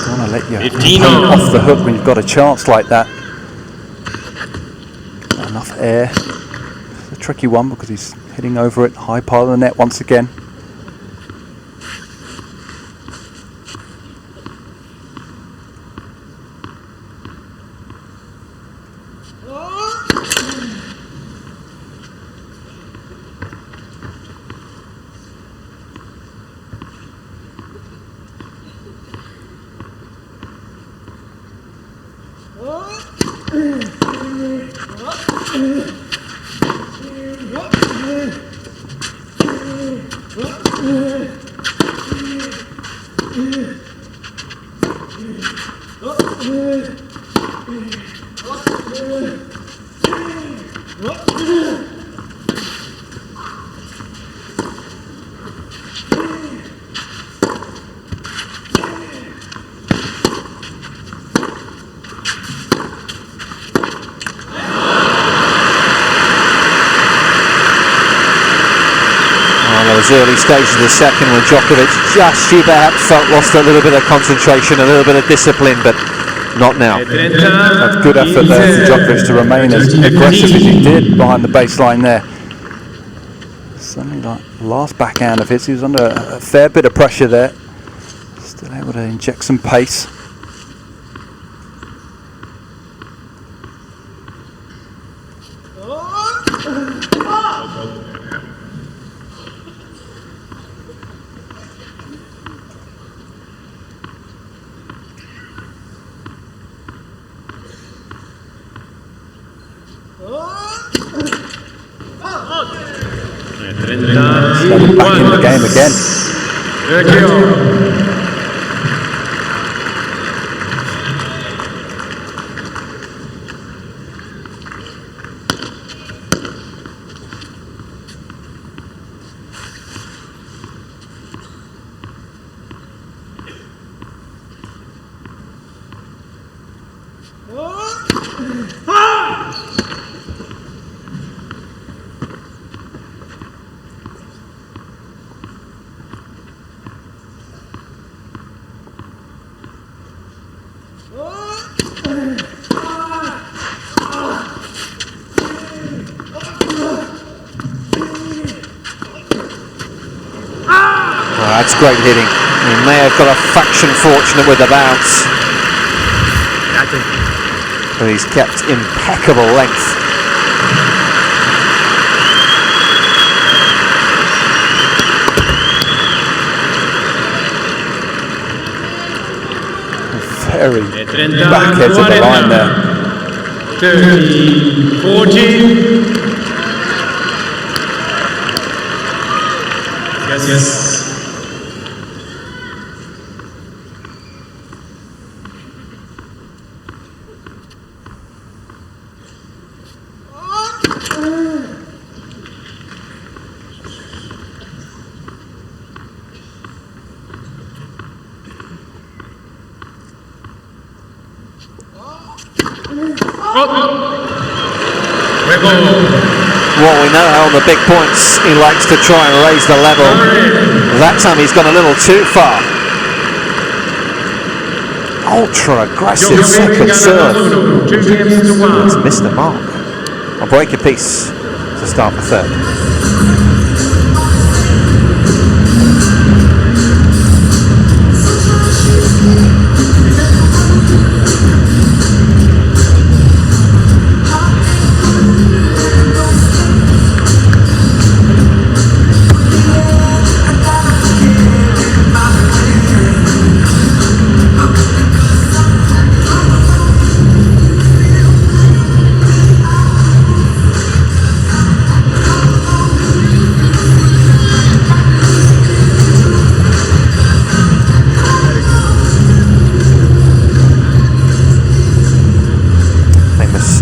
Don't want to let you off the hook when you've got a chance like that. Not enough air. It's a tricky one because he's hitting over it, high part of the net once again. Early stages of the second when Djokovic just perhaps felt lost a little bit of concentration, a little bit of discipline, but not now. A good effort there for Djokovic to remain as aggressive as he did behind the baseline there. Suddenly that last backhand of his, he was under a fair bit of pressure there. Still able to inject some pace. Back in the game again. That's great hitting. He may have got a fraction fortunate with the bounce, but he's kept impeccable length. Very back edge of the line there. 30-14. Yes. Well, we know how on the big points he likes to try and raise the level. That time he's gone a little too far. Ultra aggressive second serve. It's missed the mark. I'll break a piece to start the third.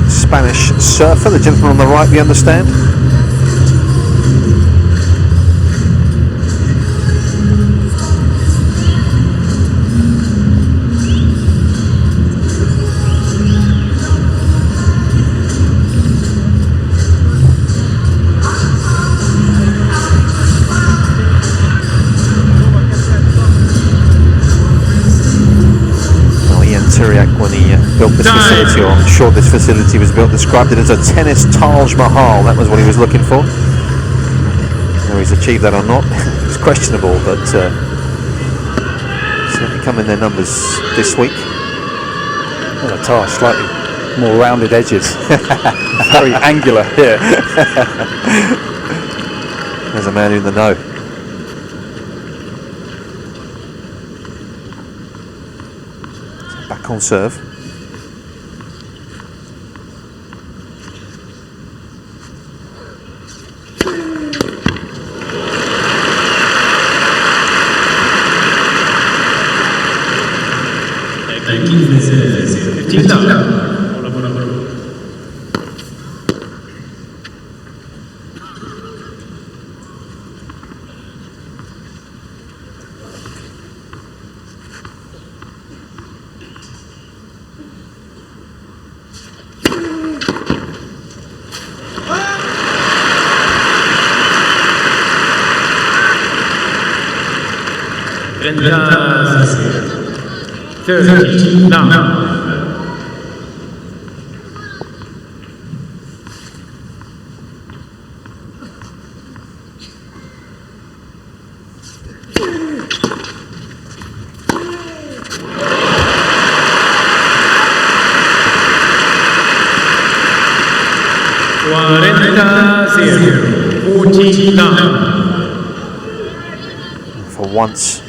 Spanish surfer, the gentleman on the right, we understand. When he built this facility, or I'm sure this facility was built, described it as a tennis Taj Mahal. That was what he was looking for. Whether he's achieved that or not, it's questionable, but certainly come in their numbers this week. Well, the Taj, slightly more rounded edges. Very angular here. There's a man in the know. Back on serve. For once,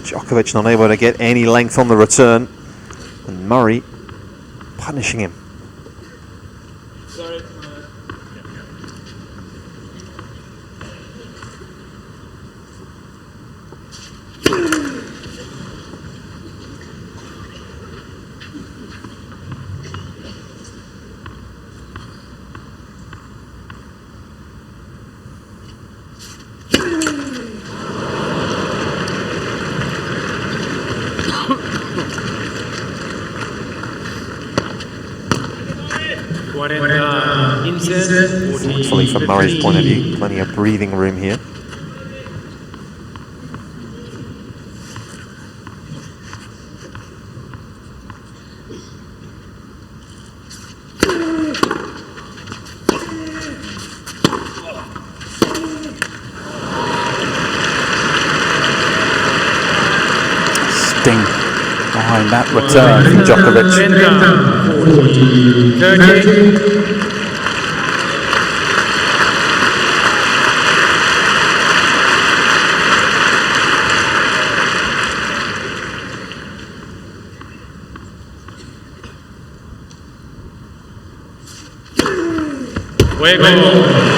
Djokovic not able to get any length on the return, and Murray punishing him. Thankfully, from Murray's point of view, plenty of breathing room here. Sting behind that return from Djokovic.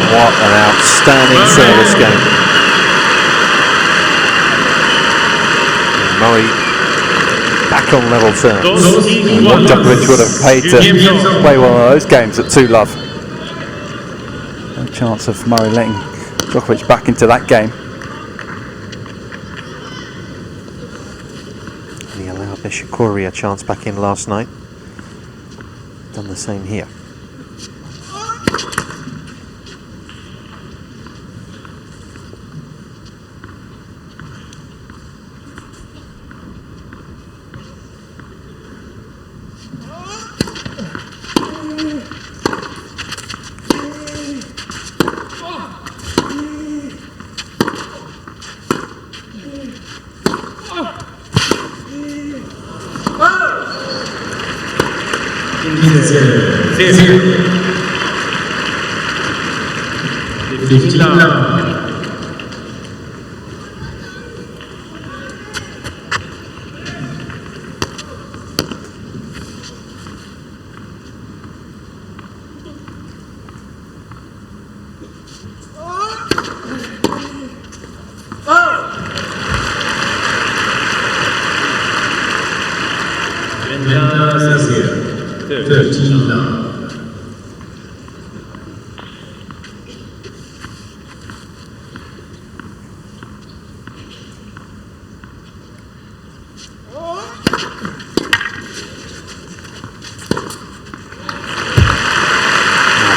What an outstanding service game. Murray back on level terms. And what Djokovic would have paid to play one of those games at 2-love. No chance of Murray letting Djokovic back into that game. He allowed Nishikori a chance back in last night. Done the same here.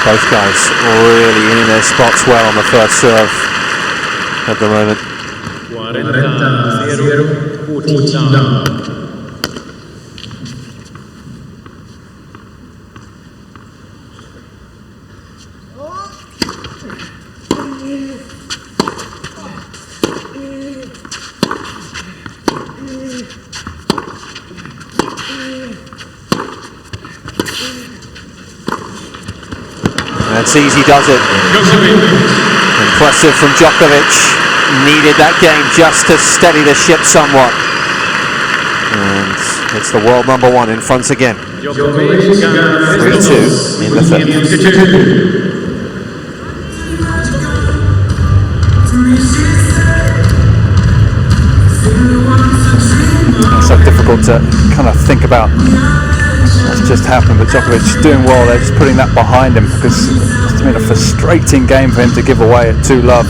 Both guys really in their spots well on the first serve at the moment. That's easy, does it? Impressive from Djokovic. Needed that game just to steady the ship somewhat. And it's the world number one in front again. 3-2 in the third. It's so difficult to kind of think about what's just happened, but Djokovic doing well there, just putting that behind him, because it's been a frustrating game for him to give away at 2-love.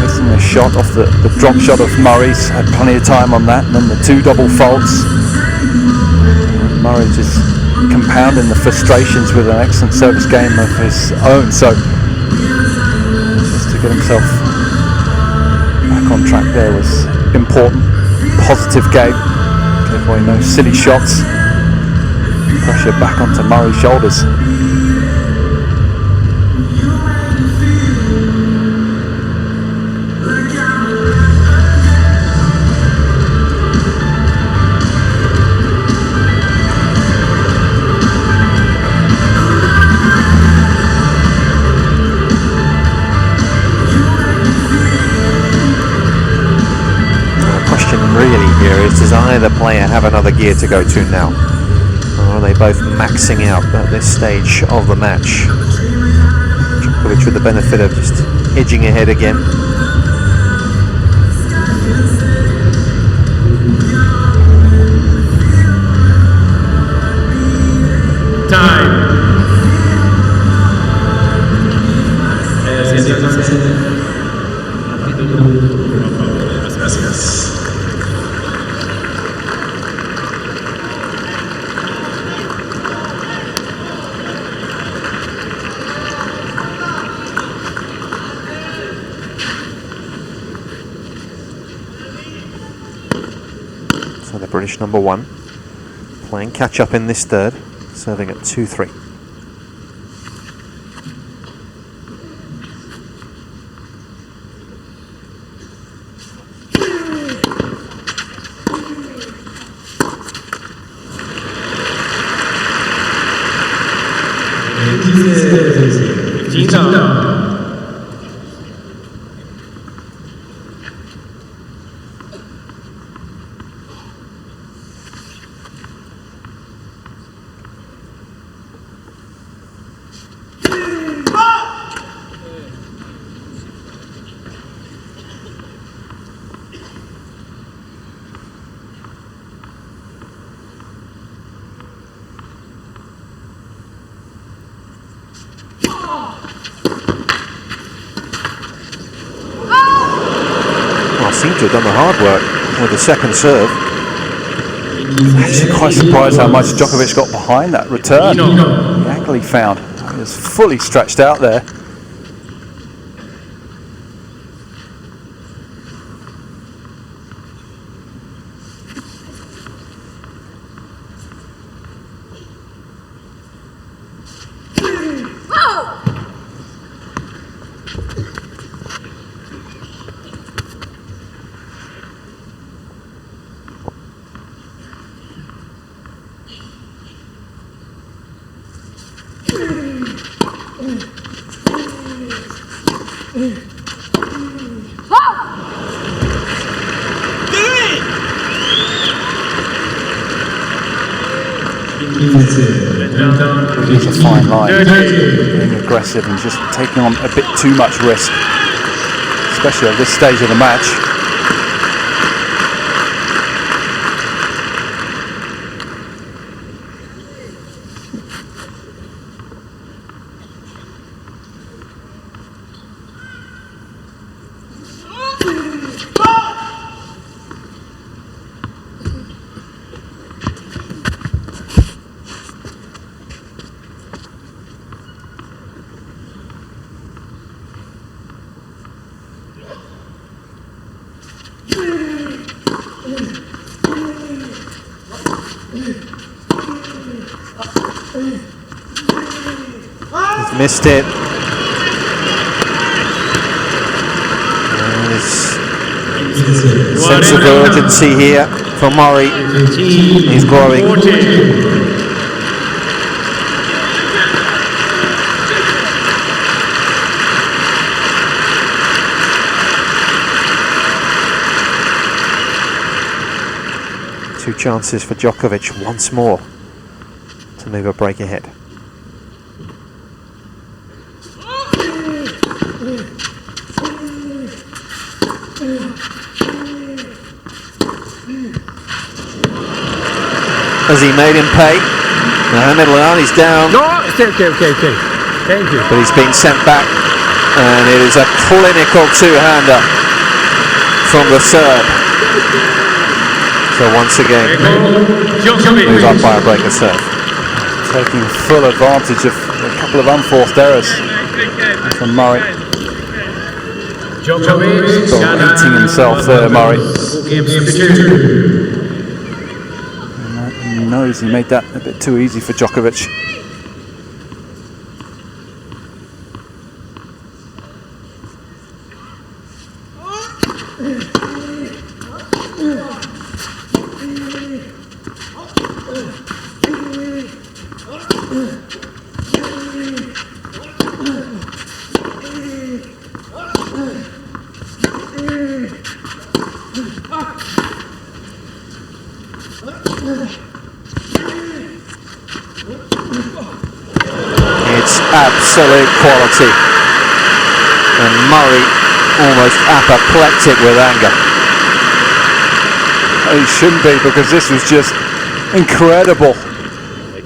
Missing a shot off the drop shot of Murray's, had plenty of time on that, and then the 2 double faults. Murray just compounding the frustrations with an excellent service game of his own, so just to get himself back on track there was important. Positive game, gave away no silly shots. Pressure back onto Murray's shoulders. The question really here is, does either player have another gear to go to now? Or are they both maxing out at this stage of the match? Djokovic with the benefit of just edging ahead again. Time. British number 1. Playing catch up in this third, serving at 2-3. Seemed to have done the hard work with the second serve. Actually quite surprised how much Djokovic got behind that return. The angle he found, he was fully stretched out there. It's a fine line, being aggressive and just taking on a bit too much risk, especially at this stage of the match. He's missed it. Sense of urgency here for Murray. He's growing. Two chances for Djokovic once more to move a break ahead. As he made him pay. Now Middleton, he's down. No, okay. Thank you. But he's been sent back, and it is a clinical two-hander from the Serb. So once again, move up by a break of serve. Taking full advantage of a couple of unforced errors from Murray. Eating himself there, Murray. He knows he made that a bit too easy for Djokovic. Absolute quality, and Murray almost apoplectic with anger. He shouldn't be, because this was just incredible.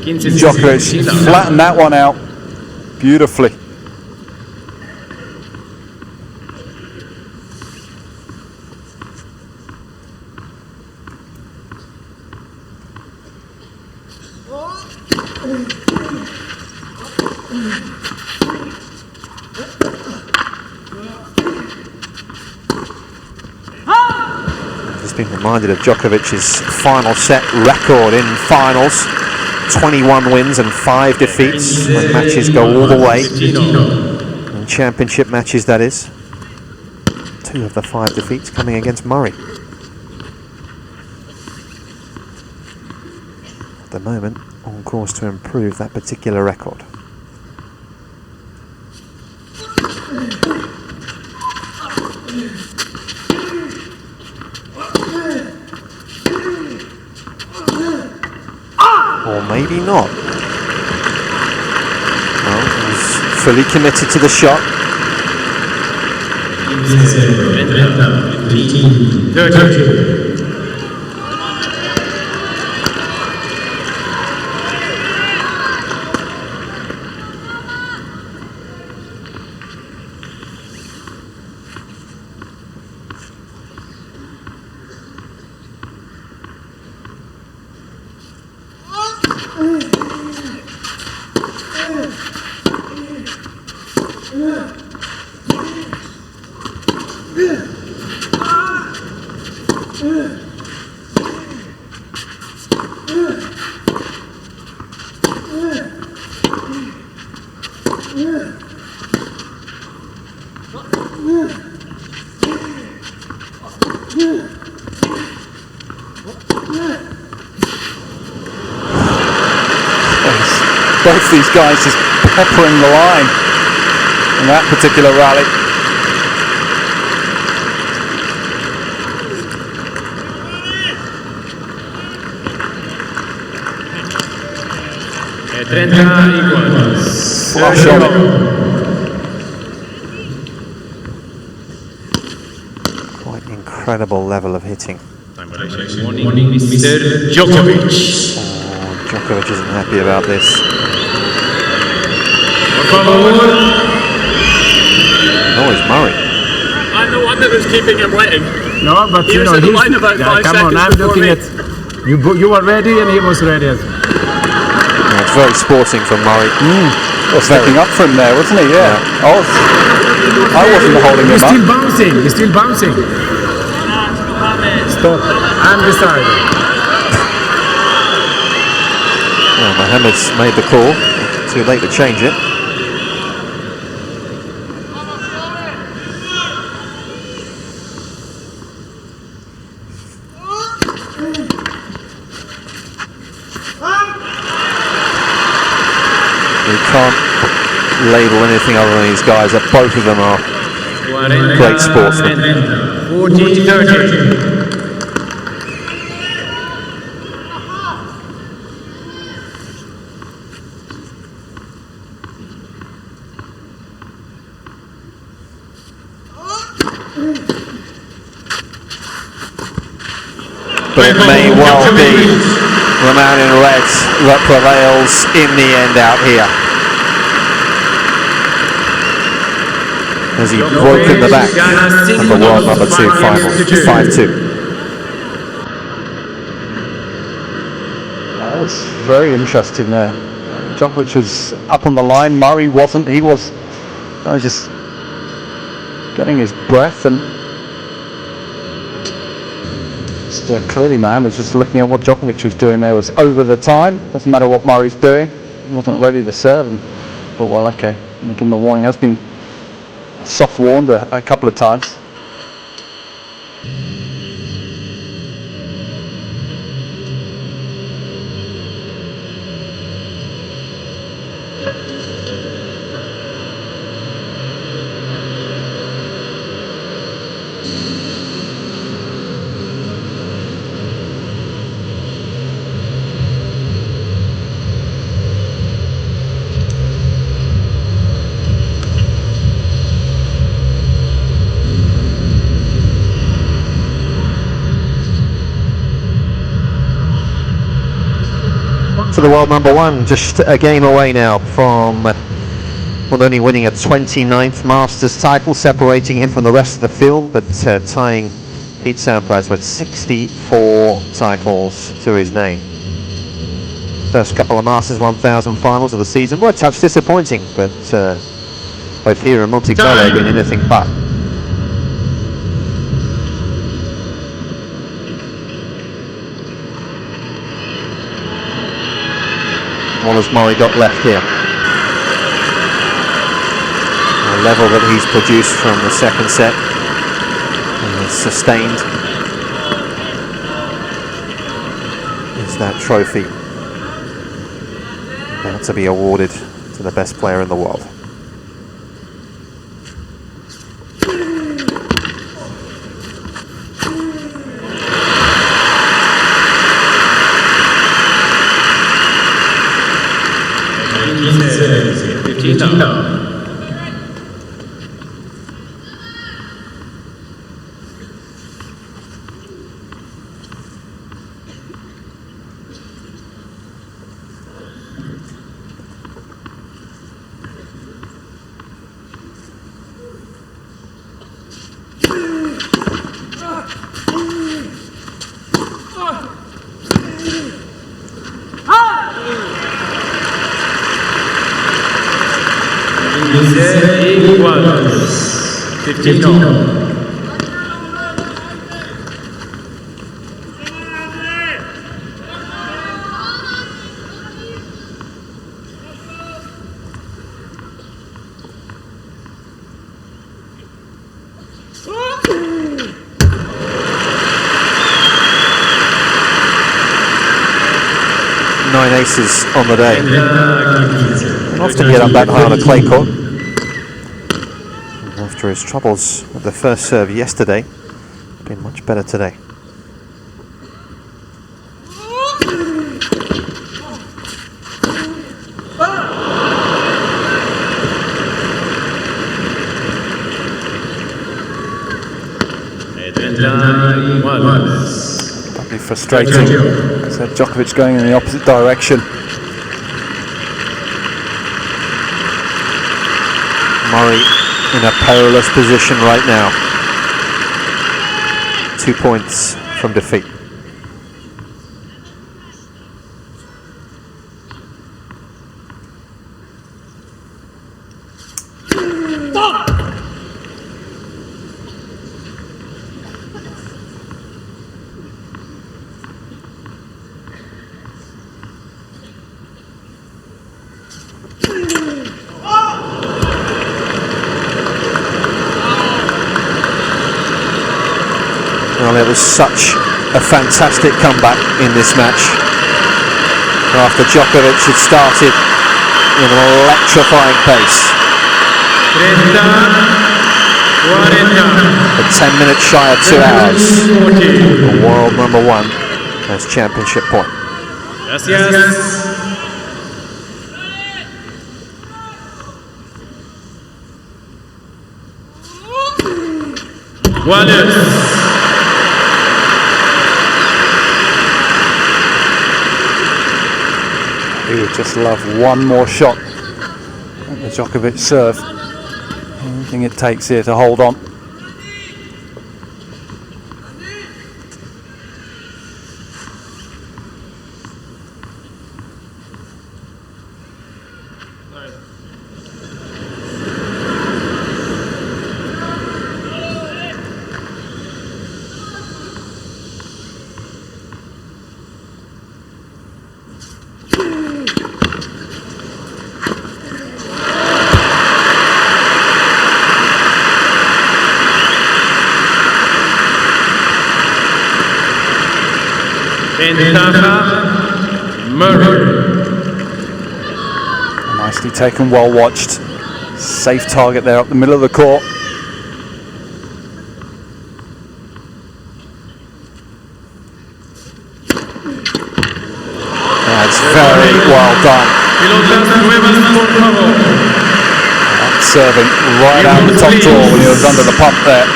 Djokovic flattened that one out beautifully. been reminded of Djokovic's final set record in finals. 21 wins and 5 defeats when matches go all the way. In championship matches, that is. 2 of the 5 defeats coming against Murray. At the moment, on course to improve that particular record. Or maybe not. Well, he's fully committed to the shot. Both these guys just peppering the line in that particular rally. Flush on it. Quite an incredible level of hitting. Mr. Djokovic. Djokovic isn't happy about this. Oh, it's Murray. I'm the one that was keeping him waiting. No, but He was on the line about 5 come on, seconds I'm before looking me. at you were ready and he was ready as well. Yeah, it's very sporting from Murray. Was sticking up for him there, wasn't he? Yeah. I wasn't holding him He's up. still bouncing, he's still bouncing. Stop. I'm decided. Well, Mohammed's made the call. Too late to change it. You can't label anything other than these guys. That both of them are great sportsmen. 40-30. But it may well be the man in red that prevails in the end out here. Has he broken the back of the world number 2 finals, 5-2. That was very interesting there. Djokovic was up on the line, Murray wasn't. He was just getting his breath and clearly man was just looking at what Djokovic was doing there. Was over the time, doesn't matter what Murray's doing, he wasn't ready to serve and thought, well okay, give him the warning. Has been soft warned a couple of times. To the world number 1, just a game away now from well, only winning a 29th Masters title, separating him from the rest of the field, but tying Pete Sampras with 64 titles to his name. First couple of Masters 1000 finals of the season were a touch disappointing, but both here and Monte Carlo have been anything but. What has Murray got left here? The level that he's produced from the second set and sustained is that trophy about to be awarded to the best player in the world. Nine aces on the day. And often get up that high on a clay court. And after his troubles with the first serve yesterday, been much better today. That'd be frustrating. So Djokovic going in the opposite direction. Murray in a perilous position right now. 2 points from defeat. Well, it was such a fantastic comeback in this match. After Djokovic had started in an electrifying pace. At 10 minutes shy of 2 hours. The world number one has championship point. Gracias. He would just love one more shot at the Djokovic serve. Anything it takes here to hold on. Murray. Nicely taken, well watched. Safe target there up the middle of the court. That's very well done. That's serving right out the top drawer when he was under the pump there.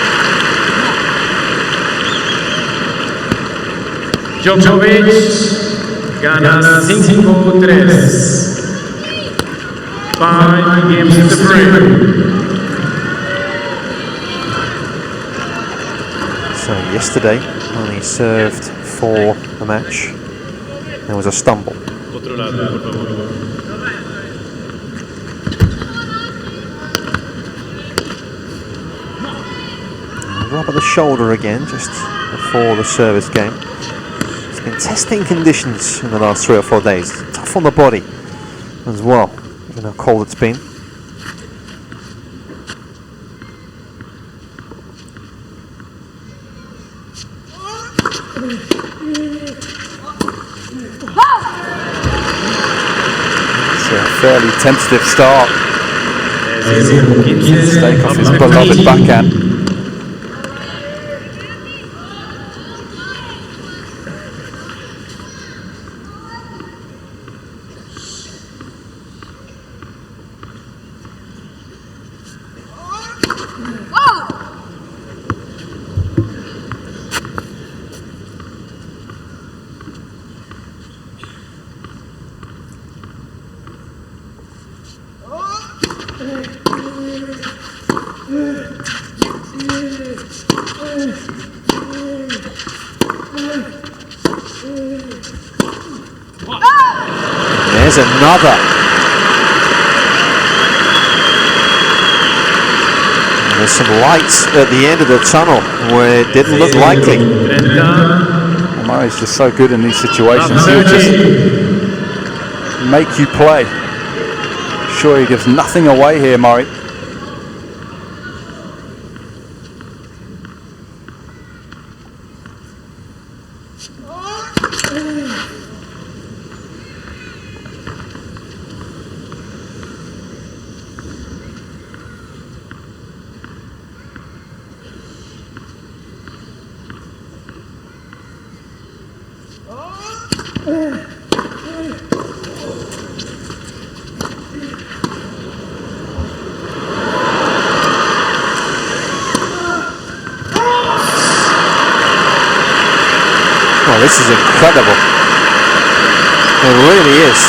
Djokovic gana 5-3. 5 games to 3. So yesterday, when he served for the match, there was a stumble. Rub at the shoulder again, just before the service game. It's been testing conditions in the last 3 or 4 days. Tough on the body. as well, given how cold it's been. It's a fairly tentative start. Stake off his beloved backhand. There's another. And there's some lights at the end of the tunnel where it didn't look likely. Well, Murray's just so good in these situations. He'll just make you play. Sure, he gives nothing away here, Murray. Oh, this is incredible. It really is.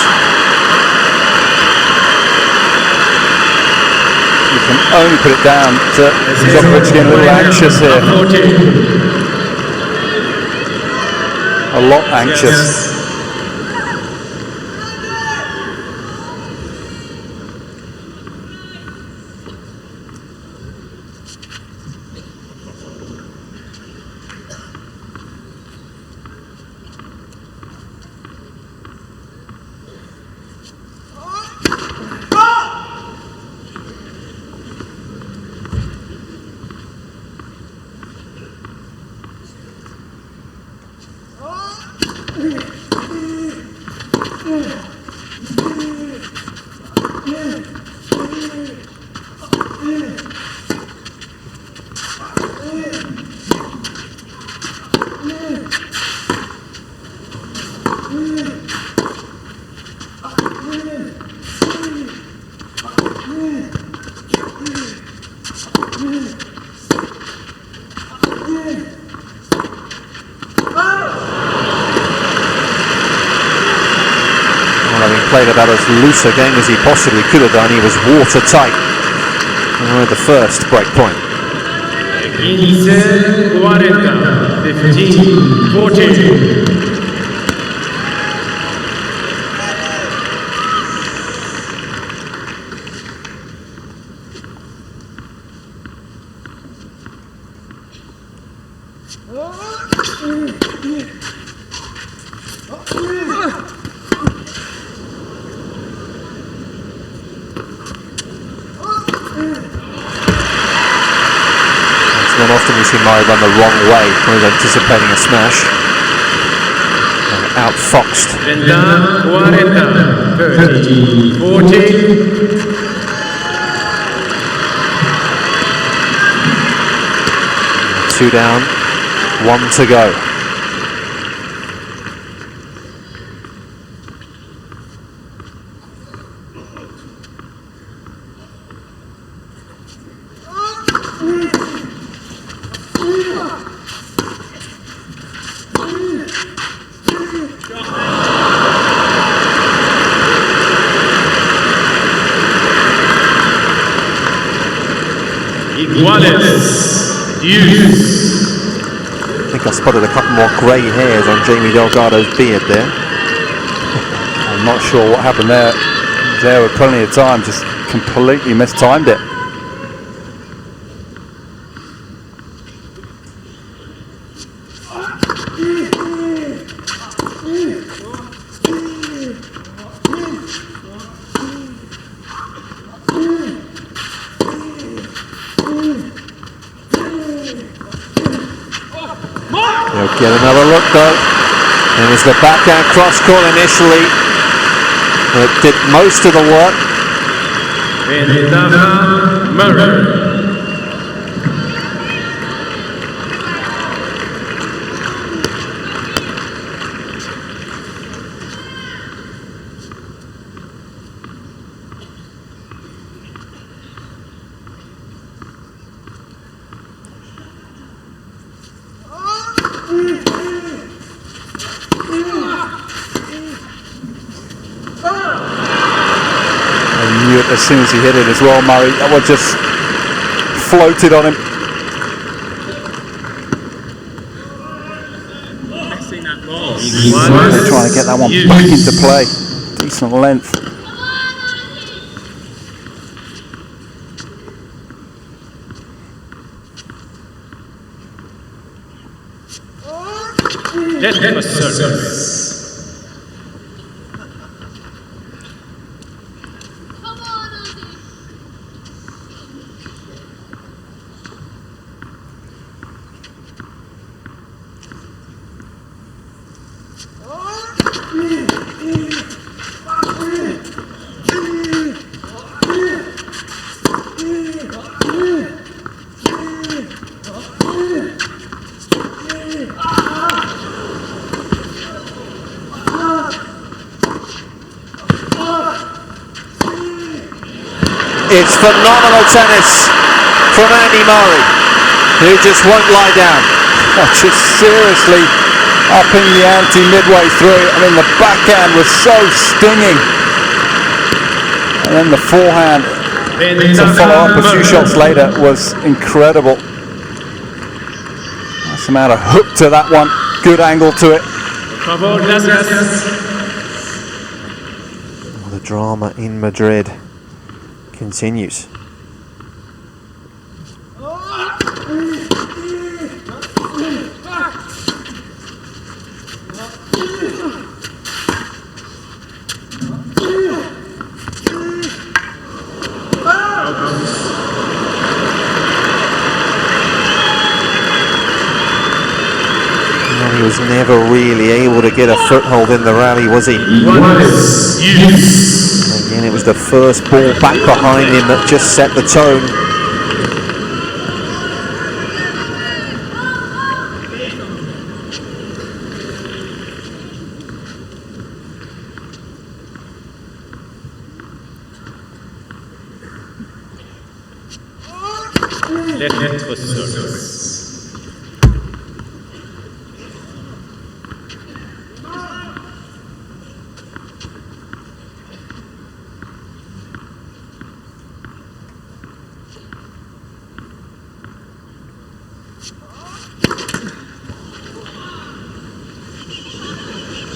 You can only put it down to Djokovic getting a little anxious here. A lot anxious. Played about as loose a game as he possibly could have done. He was watertight at the first break point. 15-40, 15-14. Often you see Murray run the wrong way when he's anticipating a smash. And outfoxed. 30-40. 2 down, 1 to go. I think I spotted a couple more grey hairs on Jamie Delgado's beard there. I'm not sure what happened there. There with plenty of time, just completely mistimed it. Get another look though. It was the backhand cross call initially that did most of the work. Murray. As soon as he hit it as well, Murray, that one just floated on him. They're trying to get that one back into play. Decent length. That was service. It's phenomenal tennis from Andy Murray, who just won't lie down. Just seriously upping the ante midway through. I mean, the backhand was so stinging. And then the forehand to follow up a few shots later was incredible. Nice amount of hook to that one. Good angle to it. The drama in Madrid continues. He was never really able to get a foothold in the rally, was he? Again, it was the first ball back behind him that just set the tone. Left was service.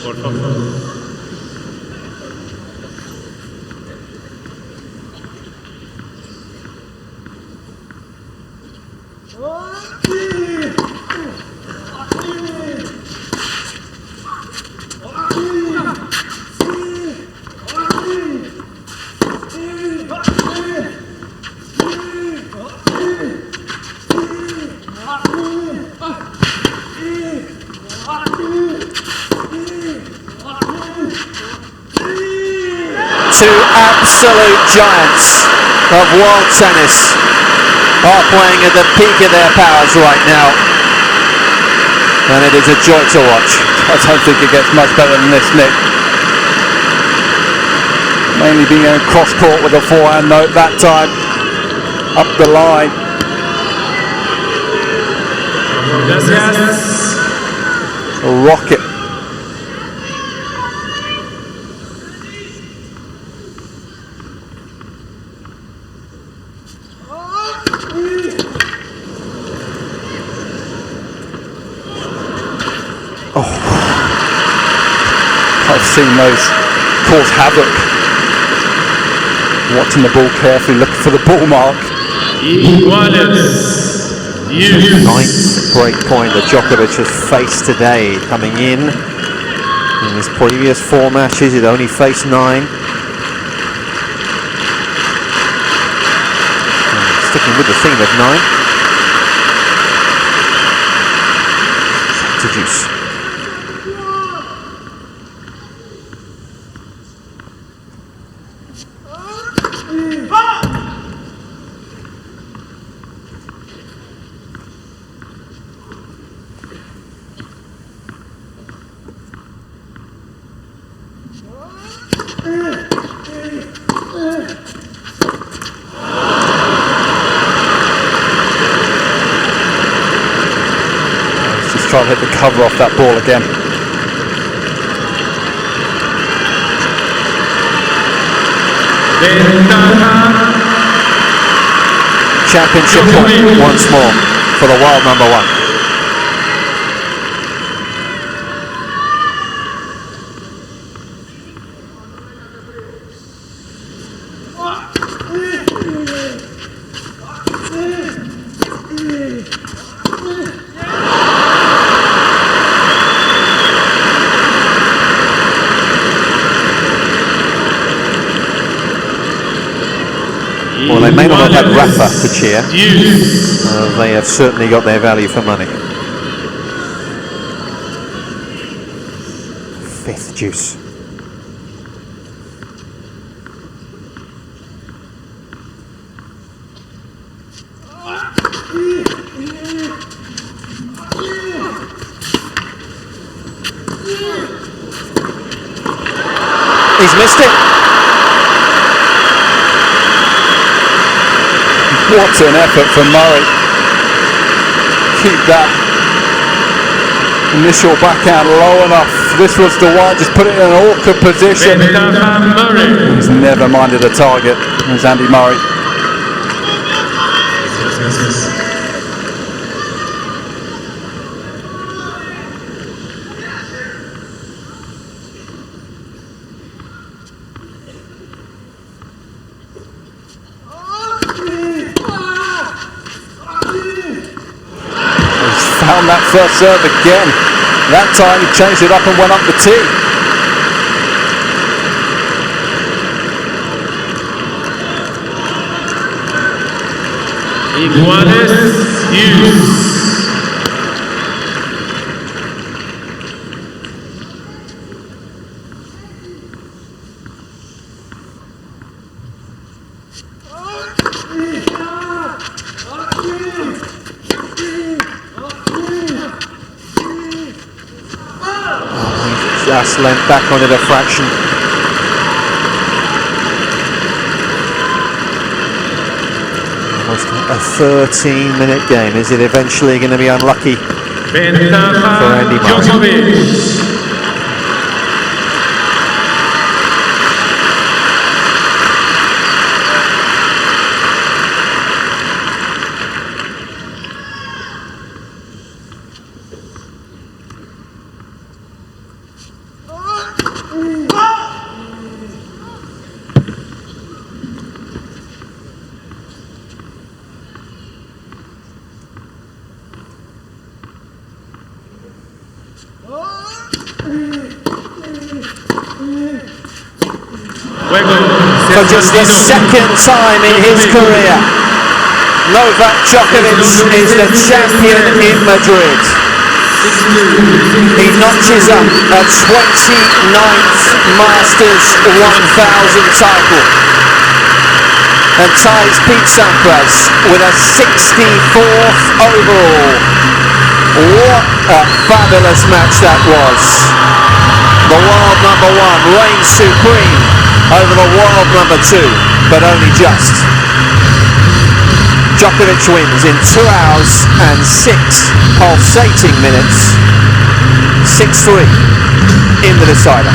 Por favor. Two absolute giants of world tennis are playing at the peak of their powers right now, and it is a joy to watch. I don't think it gets much better than this, Nick. Mainly being cross court with a forehand note that time, up the line. A rocket. I've seen those cause havoc. Watching the ball carefully, looking for the ball mark. Ninth break point that Djokovic has faced today, coming in his previous 4 matches he'd only faced 9. Sticking with the theme of 9. to deuce. Try to hit the cover off that ball again. Championship point once more for the world number one. Well, they may not have had Rafa to cheer. They have certainly got their value for money. Fifth deuce. He's missed it. What an effort from Murray. Keep that initial backhand low enough. This was the one, just put it in an awkward position. He's never minded a target. There's Andy Murray. Found that first serve again. That time he changed it up and went up the tee. Iguales Hughes. Just lent back on it a fraction. Almost a 13-minute game. Is it eventually going to be unlucky for Andy Murray? For just the second time in his career, Novak Djokovic is the champion in Madrid. He notches up a 29th Masters 1000 title and ties Pete Sampras with a 64th overall. What a fabulous match that was. The world number one reigns supreme over the world number two, but only just. Djokovic wins in 2 hours and 6 pulsating minutes, 6-3 in the decider.